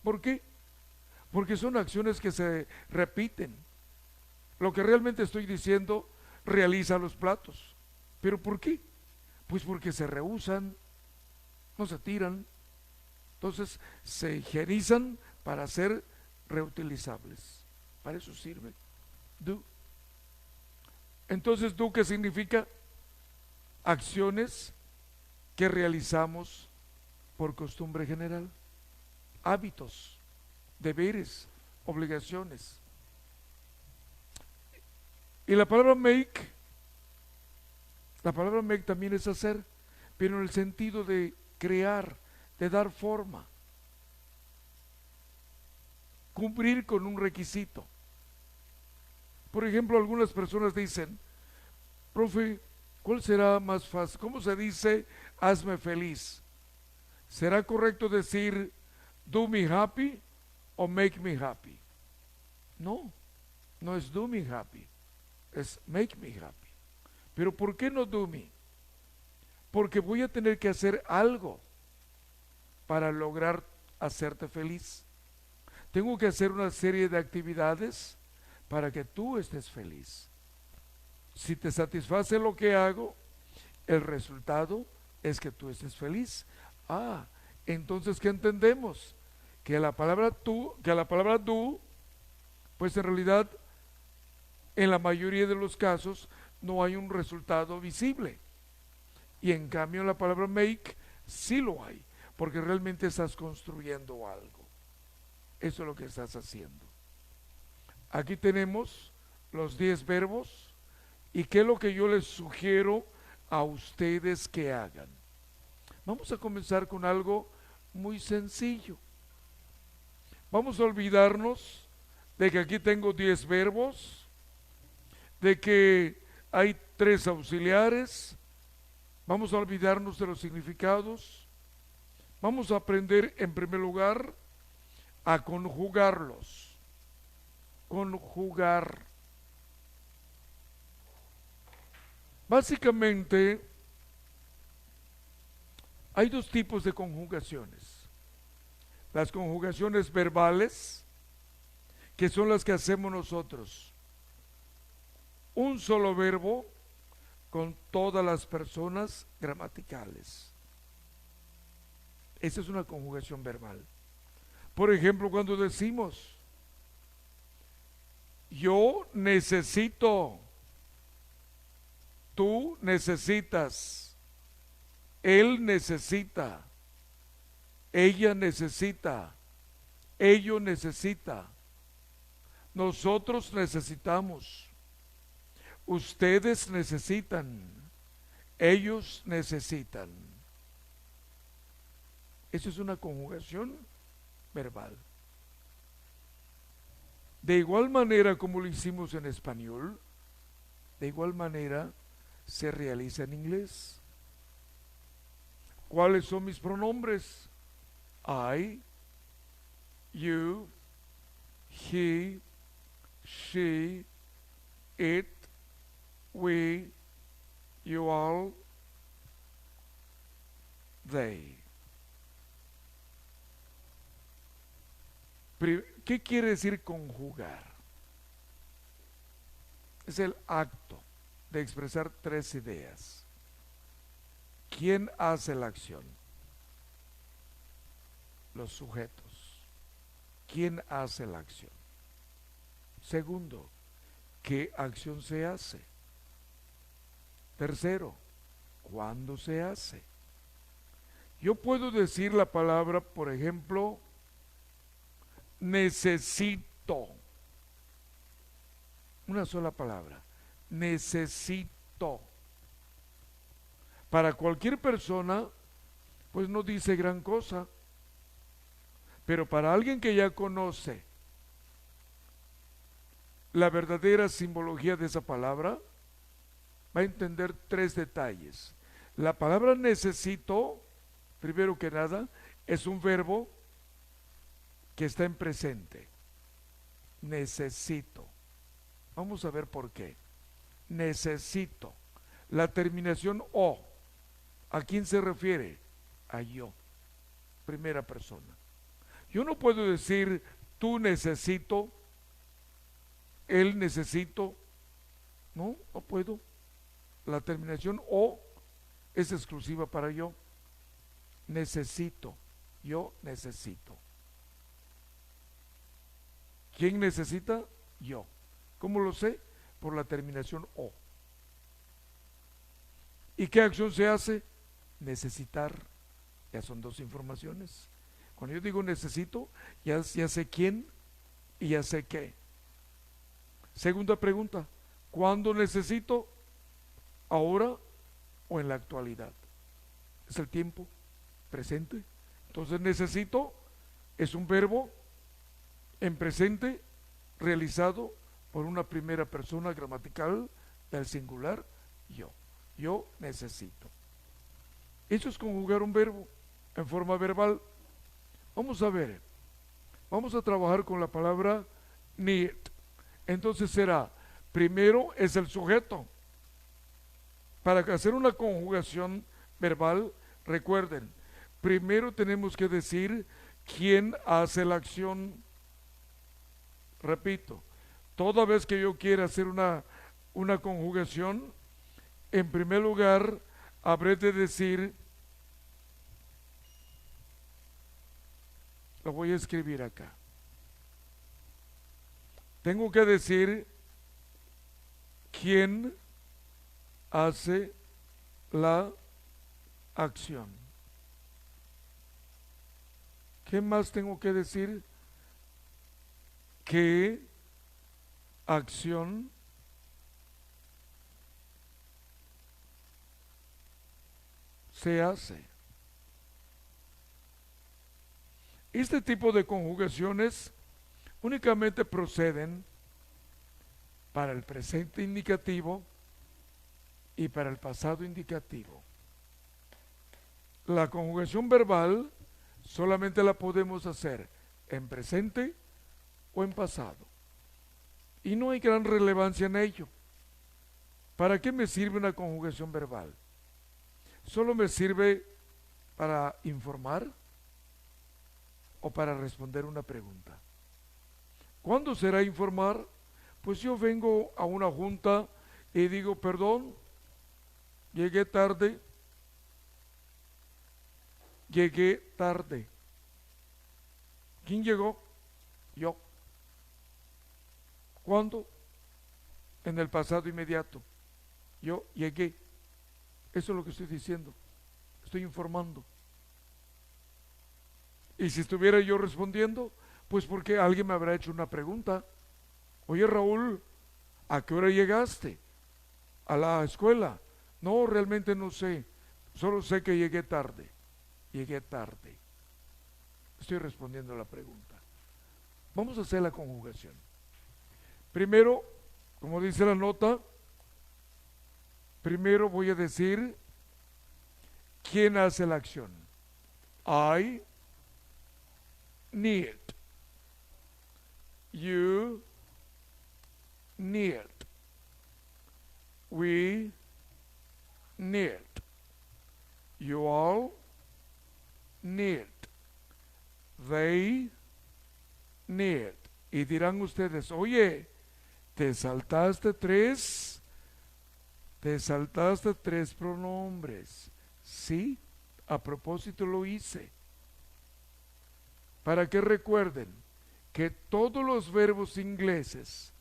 ¿Por qué? Porque son acciones que se repiten. Lo que realmente estoy diciendo, realiza los platos. ¿Pero por qué? Pues porque se reusan, no se tiran, entonces se higienizan para ser reutilizables. Para eso sirve. Do. Entonces, do, ¿qué significa? Acciones que realizamos por costumbre general. Hábitos, deberes, obligaciones. Y la palabra make también es hacer, pero en el sentido de crear, de dar forma, cumplir con un requisito. Por ejemplo, algunas personas dicen, profe, ¿cuál será más fácil? ¿Cómo se dice hazme feliz? ¿Será correcto decir do me happy o make me happy? No, no es do me happy, es make me happy. Pero ¿por qué no do me? Porque voy a tener que hacer algo para lograr hacerte feliz. Tengo que hacer una serie de actividades para que tú estés feliz. Si te satisface lo que hago, el resultado es que tú estés feliz. Entonces, ¿qué entendemos? Que la palabra do, pues en realidad, en la mayoría de los casos, no hay un resultado visible. Y en cambio, la palabra make sí lo hay, porque realmente estás construyendo algo. Eso es lo que estás haciendo. Aquí tenemos los 10 verbos y qué es lo que yo les sugiero a ustedes que hagan. Vamos a comenzar con algo muy sencillo. Vamos a olvidarnos de que aquí tengo 10 verbos de que hay tres auxiliares. Vamos a olvidarnos de los significados. Vamos a aprender en primer lugar a conjugarlos. Conjugar. Básicamente, hay dos tipos de conjugaciones. Las conjugaciones verbales, que son las que hacemos nosotros. Un solo verbo con todas las personas gramaticales. Esa es una conjugación verbal. Por ejemplo, cuando decimos, yo necesito, tú necesitas, él necesita, ella necesita, ello necesita, nosotros necesitamos, ustedes necesitan, ellos necesitan. Eso es una conjugación verbal. De igual manera como lo hicimos en español, de igual manera se realiza en inglés. ¿Cuáles son mis pronombres? I, you, he, she, it, we, you all, they. ¿Qué quiere decir conjugar? Es el acto de expresar tres ideas. ¿Quién hace la acción? Los sujetos. ¿Quién hace la acción? Segundo, ¿qué acción se hace? Tercero, ¿cuándo se hace? Yo puedo decir la palabra, por ejemplo, necesito. Una sola palabra. Necesito. Para cualquier persona, pues no dice gran cosa. Pero para alguien que ya conoce la verdadera simbología de esa palabra, va a entender tres detalles. La palabra necesito, primero que nada, es un verbo que está en presente. Necesito. Vamos a ver por qué. Necesito. La terminación o, ¿a quién se refiere? A yo, primera persona. Yo no puedo decir tú necesito, él necesito. No, no puedo. La terminación o es exclusiva para yo. Necesito. Yo necesito. ¿Quién necesita? Yo. ¿Cómo lo sé? Por la terminación o. ¿Y qué acción se hace? Necesitar. Ya son dos informaciones. Cuando yo digo necesito, ya sé quién y ya sé qué. Segunda pregunta, ¿cuándo necesito? ¿Ahora o en la actualidad? Es el tiempo presente. Entonces necesito es un verbo en presente realizado por una primera persona gramatical del singular yo. Yo necesito. Eso es conjugar un verbo en forma verbal. Vamos a ver. Vamos a trabajar con la palabra need. Entonces será, primero es el sujeto. Para hacer una conjugación verbal, recuerden, primero tenemos que decir quién hace la acción. Repito, toda vez que yo quiera hacer una conjugación, en primer lugar, habré de decir, lo voy a escribir acá. Tengo que decir quién hace la acción. ¿Qué más tengo que decir? ¿Qué acción se hace? Este tipo de conjugaciones únicamente proceden para el presente indicativo y para el pasado indicativo. La conjugación verbal solamente la podemos hacer en presente o en pasado. Y no hay gran relevancia en ello. ¿Para qué me sirve una conjugación verbal? ¿Solo me sirve para informar o para responder una pregunta? ¿Cuándo será informar? Pues yo vengo a una junta y digo, perdón, llegué tarde. ¿Quién llegó? Yo. ¿Cuándo? En el pasado inmediato. Yo llegué. Eso es lo que estoy diciendo. Estoy informando. Y si estuviera yo respondiendo, pues porque alguien me habrá hecho una pregunta. Oye, Raúl, ¿a qué hora llegaste a la escuela? No, realmente no sé. Solo sé que llegué tarde. Estoy respondiendo a la pregunta. Vamos a hacer la conjugación. Primero, como dice la nota, primero voy a decir quién hace la acción. I need. You need. We need. You all need. They need. Y dirán ustedes, oye, te saltaste tres pronombres. Sí, a propósito lo hice. Para que recuerden que todos los verbos ingleses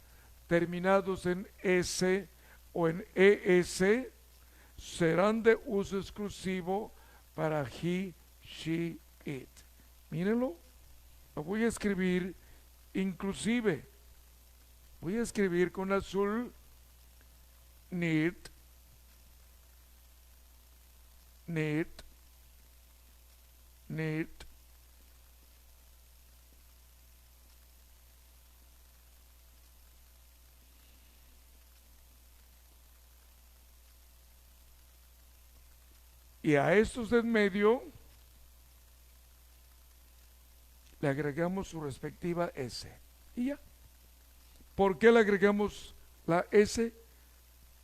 terminados en S o en ES serán de uso exclusivo para he, she, it. Mírenlo, lo voy a escribir inclusive. Voy a escribir con azul need, need, need. Y a estos de en medio le agregamos su respectiva S. Y ya. ¿Por qué le agregamos la S?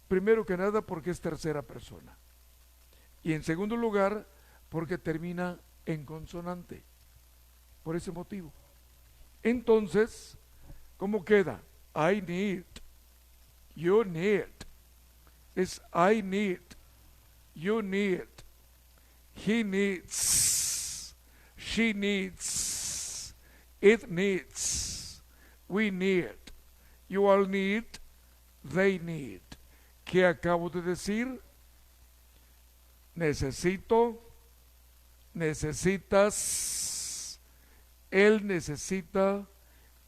Primero que nada porque es tercera persona. Y en segundo lugar porque termina en consonante. Por ese motivo. Entonces, ¿cómo queda? I need. You need. Es I need. You need. He needs. She needs. It needs. We need. You all need. They need. ¿Qué acabo de decir? Necesito. Necesitas. Él necesita.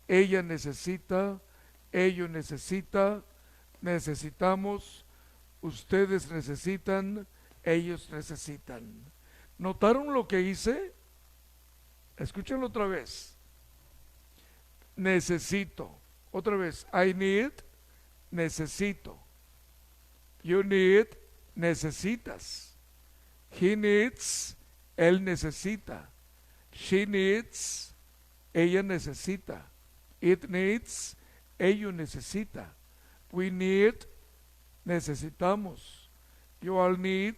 Ella necesita. Ellos necesita. Necesitamos. Ustedes necesitan. Ellos necesitan. ¿Notaron lo que hice? Escúchenlo otra vez. Necesito. Otra vez. I need. Necesito. You need. Necesitas. He needs. Él necesita. She needs. Ella necesita. It needs. Ello necesita. We need. Necesitamos. You all need.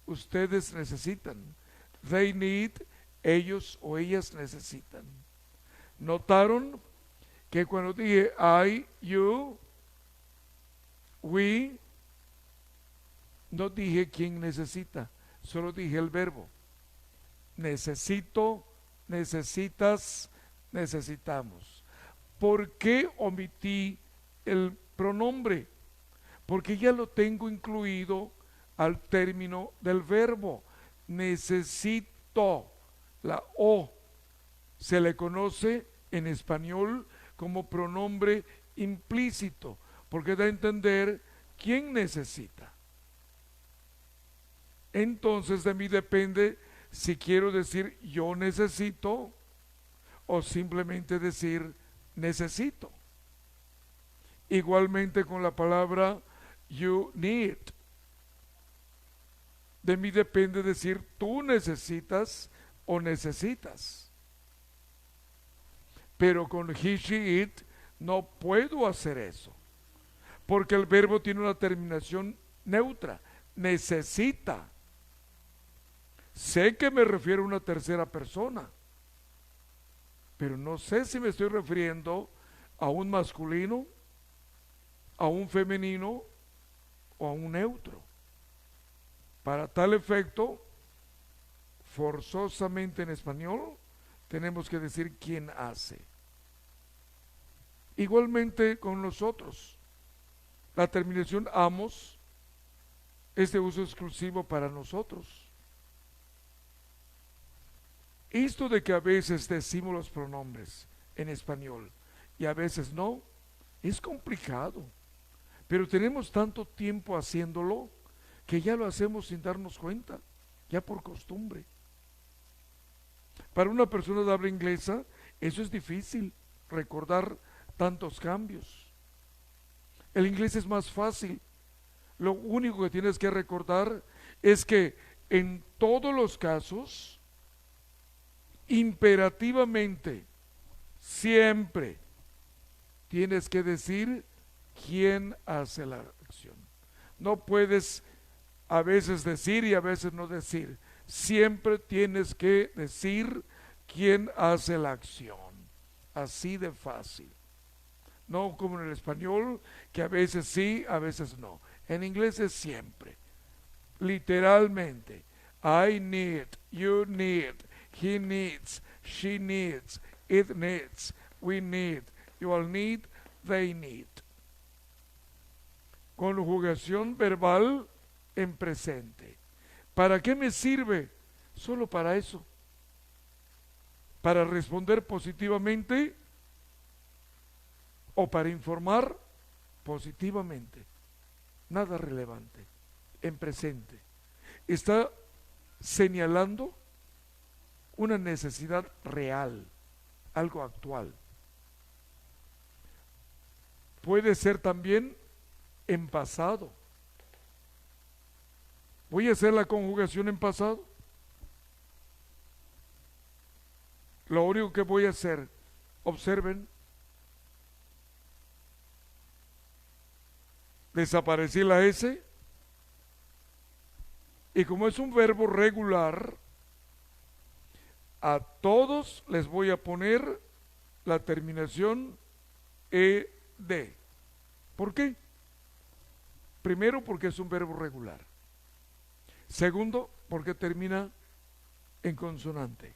Ustedes necesitan. They need. Ellos o ellas necesitan. ¿Notaron que cuando dije I, you, we, no dije quién necesita, solo dije el verbo? Necesito, necesitas, necesitamos. ¿Por qué omití el pronombre? Porque ya lo tengo incluido al término del verbo. Necesito. La O se le conoce en español como pronombre implícito, porque da a entender quién necesita. Entonces de mí depende si quiero decir yo necesito o simplemente decir necesito. Igualmente con la palabra you need. De mí depende decir tú necesitas o necesitas. Pero con he, she, it no puedo hacer eso. Porque el verbo tiene una terminación neutra. Necesita. Sé que me refiero a una tercera persona, pero no sé si me estoy refiriendo a un masculino, a un femenino o a un neutro. Para tal efecto, forzosamente en español, tenemos que decir quién hace. Igualmente con nosotros. La terminación amos es de uso exclusivo para nosotros. Esto de que a veces decimos los pronombres en español y a veces no, es complicado. Pero tenemos tanto tiempo haciéndolo que ya lo hacemos sin darnos cuenta, ya por costumbre. Para una persona de habla inglesa, eso es difícil, recordar tantos cambios. El inglés es más fácil. Lo único que tienes que recordar es que en todos los casos, imperativamente, siempre tienes que decir quién hace la acción. No puedes a veces decir y a veces no decir. Siempre tienes que decir quién hace la acción. Así de fácil. No como en el español, que a veces sí, a veces no. En inglés es siempre. Literalmente. I need, you need, he needs, she needs, it needs, we need, you all need, they need. Conjugación verbal en presente. ¿Para qué me sirve? Solo para eso. Para responder positivamente o para informar positivamente. Nada relevante. En presente. Está señalando una necesidad real, algo actual. Puede ser también en pasado. Voy a hacer la conjugación en pasado. Lo único que voy a hacer, observen, desaparecí la S y como es un verbo regular, a todos les voy a poner la terminación ED. ¿Por qué? Primero, porque es un verbo regular. Segundo, porque termina en consonante.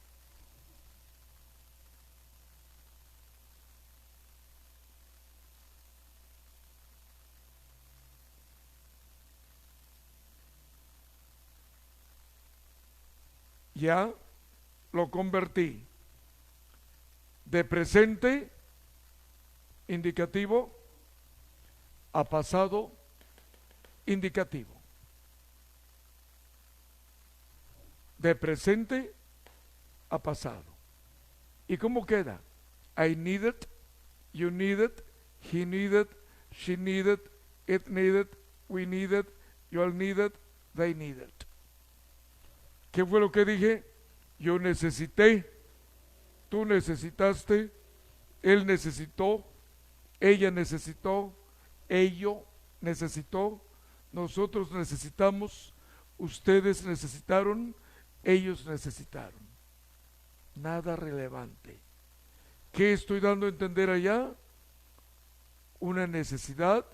Ya lo convertí de presente indicativo a pasado indicativo. De presente a pasado. ¿Y cómo queda? I needed, you needed, he needed, she needed, it needed, we needed, you all needed, they needed. ¿Qué fue lo que dije? Yo necesité, tú necesitaste, él necesitó, ella necesitó, ello necesitó, nosotros necesitamos, ustedes necesitaron, ellos necesitaron. Nada relevante. ¿Qué estoy dando a entender allá? Una necesidad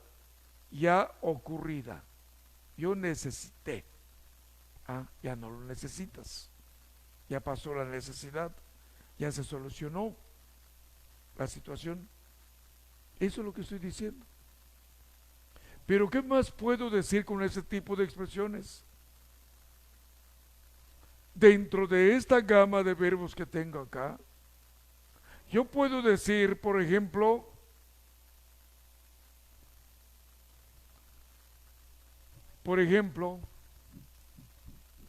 ya ocurrida. Yo necesité. Ah, ya no lo necesitas. Ya pasó la necesidad. Ya se solucionó la situación. Eso es lo que estoy diciendo. Pero ¿qué más puedo decir con ese tipo de expresiones? Dentro de esta gama de verbos que tengo acá, yo puedo decir, por ejemplo,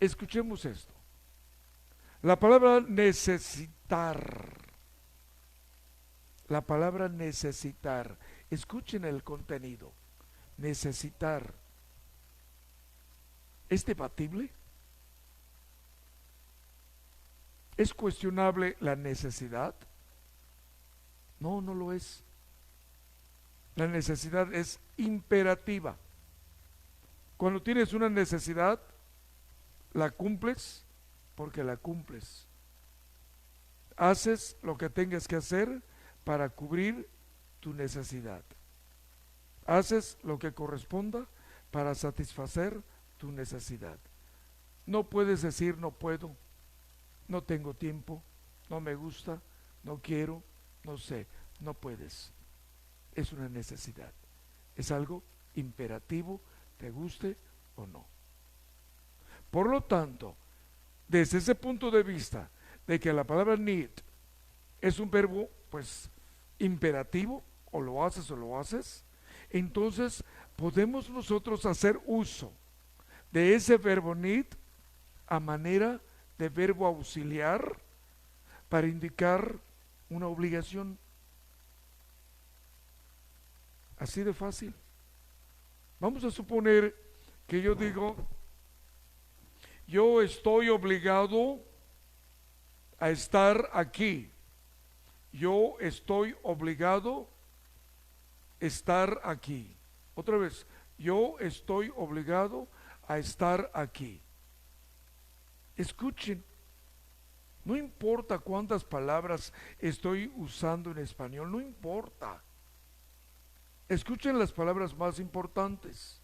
escuchemos esto. La palabra necesitar Escuchen el contenido. Necesitar. ¿Es debatible? ¿Es cuestionable la necesidad? No, no lo es. La necesidad es imperativa. Cuando tienes una necesidad, la cumples porque la cumples. Haces lo que tengas que hacer para cubrir tu necesidad. Haces lo que corresponda para satisfacer tu necesidad. No puedes decir no puedo, no tengo tiempo, no me gusta, no quiero, no sé. No puedes. Es una necesidad. Es algo imperativo, te guste o no. Por lo tanto, desde ese punto de vista de que la palabra need es un verbo pues imperativo, o lo haces, entonces podemos nosotros hacer uso de ese verbo need a manera de verbo auxiliar para indicar una obligación. Así de fácil. Vamos a suponer que yo digo, yo estoy obligado a estar aquí. Yo estoy obligado a estar aquí. Otra vez, yo estoy obligado a estar aquí. Escuchen, no importa cuántas palabras estoy usando en español, no importa. Escuchen las palabras más importantes.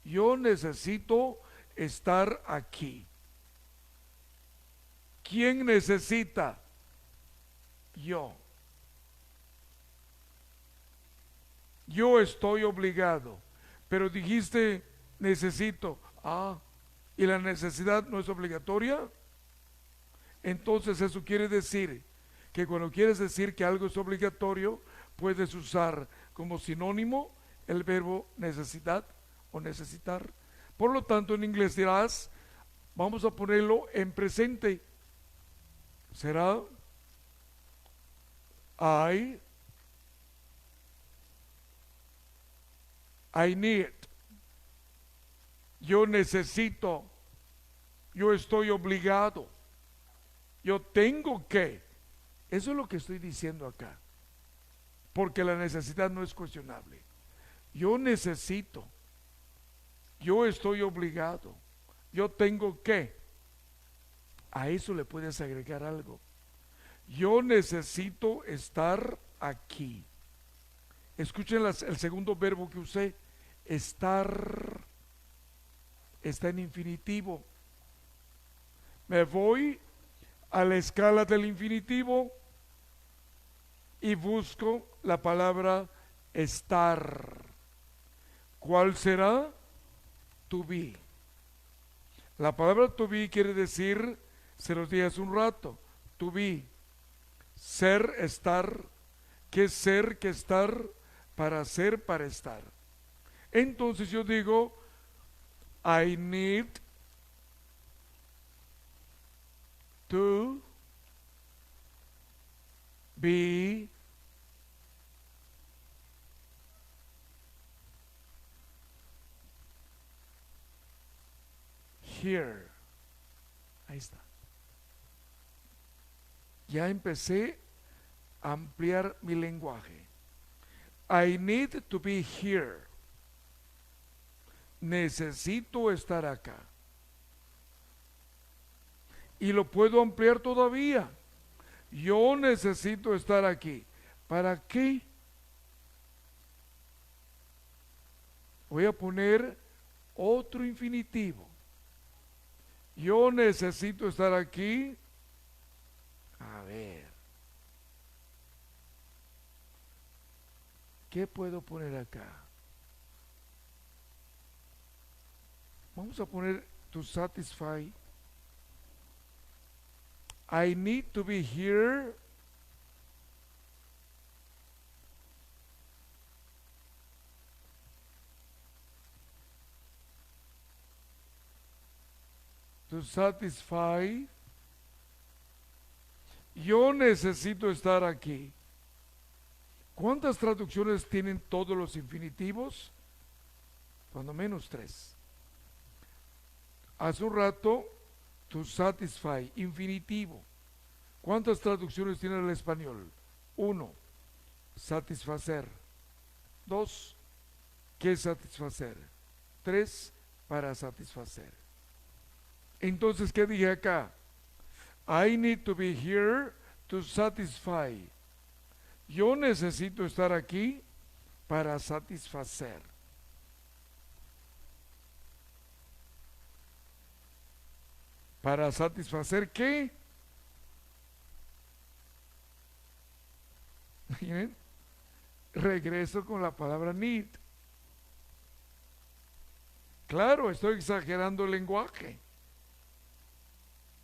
Yo necesito estar aquí. ¿Quién necesita? Yo. Yo estoy obligado. Pero dijiste necesito. ¿Y la necesidad no es obligatoria? Entonces eso quiere decir que cuando quieres decir que algo es obligatorio, puedes usar como sinónimo el verbo necesidad o necesitar. Por lo tanto, en inglés dirás, vamos a ponerlo en presente. Será I need. Yo necesito. Yo estoy obligado. Yo tengo que. Eso es lo que estoy diciendo acá. Porque la necesidad no es cuestionable. Yo necesito. Yo estoy obligado. Yo tengo que. A eso le puedes agregar algo. Yo necesito estar aquí. Escuchen el segundo verbo que usé. Estar. Está en infinitivo. Me voy a la escala del infinitivo y busco la palabra estar. ¿Cuál será? To be. La palabra to be quiere decir, se los dije hace un rato, to be, ser, estar. ¿Qué es ser? ¿Qué estar? Para ser, para estar. Entonces yo digo, I need to be here. Ahí está. Ya empecé a ampliar mi lenguaje. I need to be here. Necesito estar acá. Y lo puedo ampliar todavía. Yo necesito estar aquí. ¿Para qué? Voy a poner otro infinitivo. Yo necesito estar aquí. A ver. ¿Qué puedo poner acá? Vamos a poner to satisfy. I need to be here. To satisfy. Yo necesito estar aquí. ¿Cuántas traducciones tienen todos los infinitivos? Cuando menos 3. Hace un rato, to satisfy, infinitivo. ¿Cuántas traducciones tiene el español? 1, satisfacer. 2, ¿qué satisfacer? 3, para satisfacer. Entonces, ¿qué dije acá? I need to be here to satisfy. Yo necesito estar aquí para satisfacer. ¿Para satisfacer qué? Miren, regreso con la palabra need. Claro, estoy exagerando el lenguaje.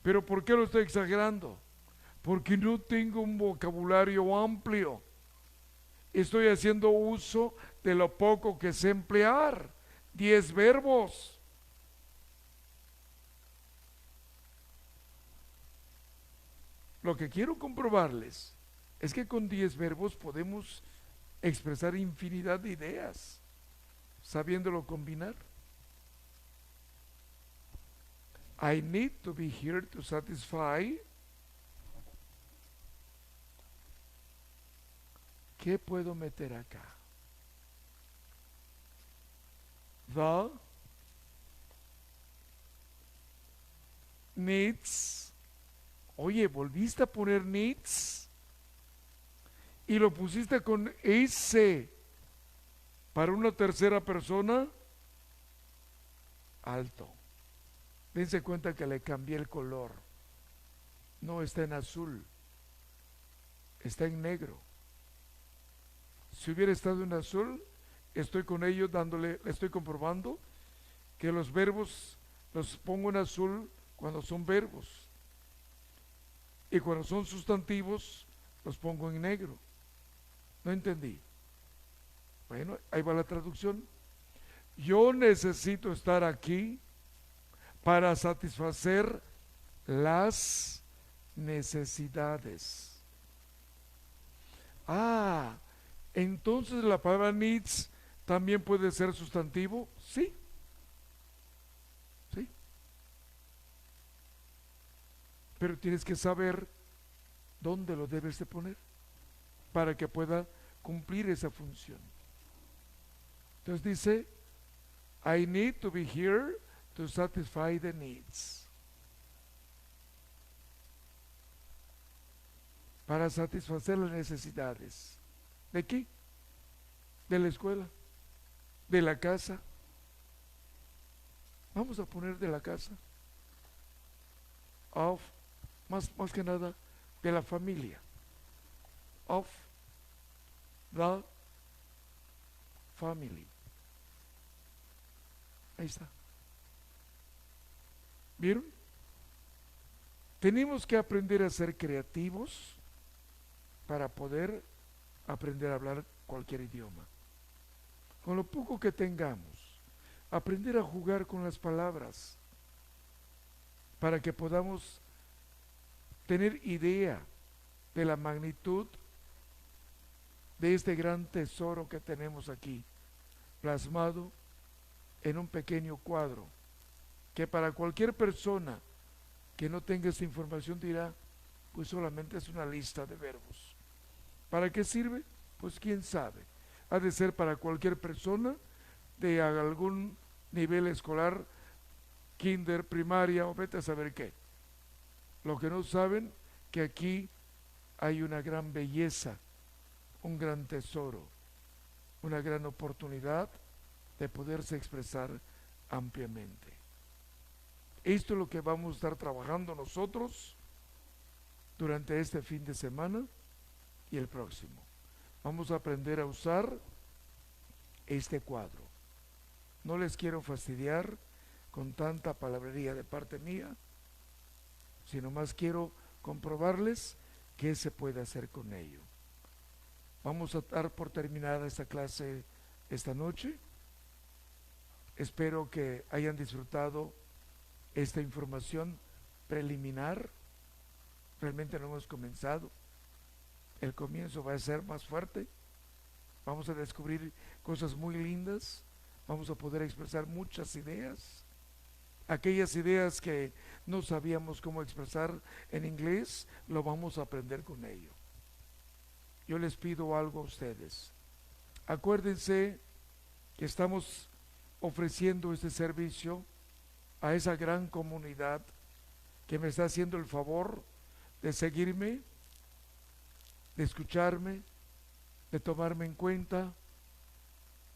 ¿Pero por qué lo estoy exagerando? Porque no tengo un vocabulario amplio. Estoy haciendo uso de lo poco que sé emplear. 10 verbos. Lo que quiero comprobarles es que con 10 verbos podemos expresar infinidad de ideas, sabiéndolo combinar. I need to be here to satisfy. ¿Qué puedo meter acá? The needs. Oye, volviste a poner needs y lo pusiste con ese para una tercera persona. Alto. Dense cuenta que le cambié el color. No está en azul, está en negro. Si hubiera estado en azul, estoy con ello estoy comprobando que los verbos los pongo en azul cuando son verbos. Y cuando son sustantivos, los pongo en negro. No entendí. Bueno, ahí va la traducción. Yo necesito estar aquí para satisfacer las necesidades. Entonces la palabra needs también puede ser sustantivo. Sí. Sí. Pero tienes que saber dónde lo debes de poner para que pueda cumplir esa función. Entonces dice, I need to be here to satisfy the needs. Para satisfacer las necesidades. ¿De qué? De la escuela, de la casa. Vamos a poner de la casa. Of, más que nada, de la familia. Of the family. Ahí está. ¿Vieron? Tenemos que aprender a ser creativos para poder aprender a hablar cualquier idioma. Con lo poco que tengamos, aprender a jugar con las palabras para que podamos tener idea de la magnitud de este gran tesoro que tenemos aquí, plasmado en un pequeño cuadro, que para cualquier persona que no tenga esta información dirá, pues solamente es una lista de verbos. ¿Para qué sirve? Pues quién sabe. Ha de ser para cualquier persona de algún nivel escolar, kinder, primaria o vete a saber qué. Lo que no saben, que aquí hay una gran belleza, un gran tesoro, una gran oportunidad de poderse expresar ampliamente. Esto es lo que vamos a estar trabajando nosotros durante este fin de semana y el próximo. Vamos a aprender a usar este cuadro. No les quiero fastidiar con tanta palabrería de parte mía, sino más quiero comprobarles qué se puede hacer con ello. Vamos a dar por terminada esta clase esta noche. Espero que hayan disfrutado esta información preliminar. Realmente no hemos comenzado. El comienzo va a ser más fuerte Vamos a descubrir cosas muy lindas, vamos a poder expresar muchas ideas, aquellas ideas que no sabíamos cómo expresar en inglés, lo vamos a aprender con ello. Yo les pido algo a ustedes. Acuérdense que estamos ofreciendo este servicio a esa gran comunidad que me está haciendo el favor de seguirme, de escucharme, de tomarme en cuenta.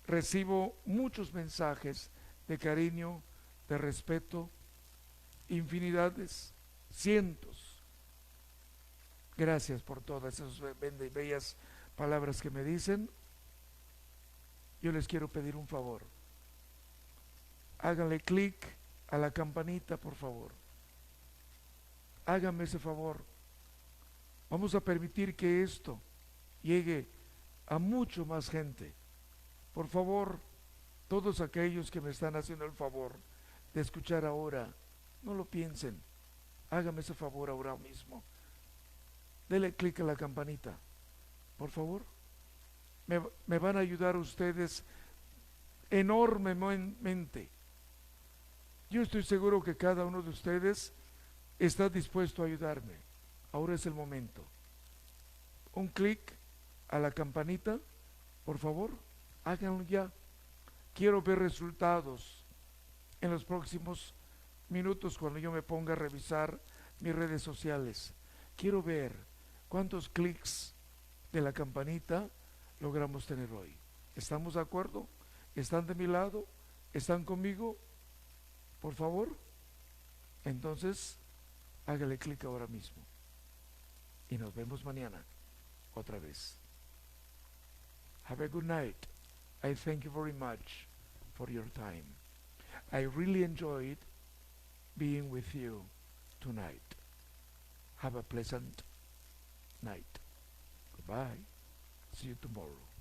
Recibo muchos mensajes de cariño, de respeto, infinidades, cientos. Gracias por todas esas bellas palabras que me dicen. Yo les quiero pedir un favor. Háganle clic a la campanita, por favor. Háganme ese favor. Vamos a permitir que esto llegue a mucho más gente. Por favor, todos aquellos que me están haciendo el favor de escuchar ahora, no lo piensen. Háganme ese favor ahora mismo. Dele clic a la campanita, por favor. Me van a ayudar ustedes enormemente. Yo estoy seguro que cada uno de ustedes está dispuesto a ayudarme. Ahora es el momento. Un clic a la campanita, por favor, háganlo ya. Quiero ver resultados en los próximos minutos cuando yo me ponga a revisar mis redes sociales. Quiero ver cuántos clics de la campanita logramos tener hoy. ¿Estamos de acuerdo? ¿Están de mi lado? ¿Están conmigo? Por favor. Entonces, hágale clic ahora mismo. Y nos vemos mañana otra vez. Have a good night. I thank you very much for your time. I really enjoyed being with you tonight. Have a pleasant night. Goodbye. See you tomorrow.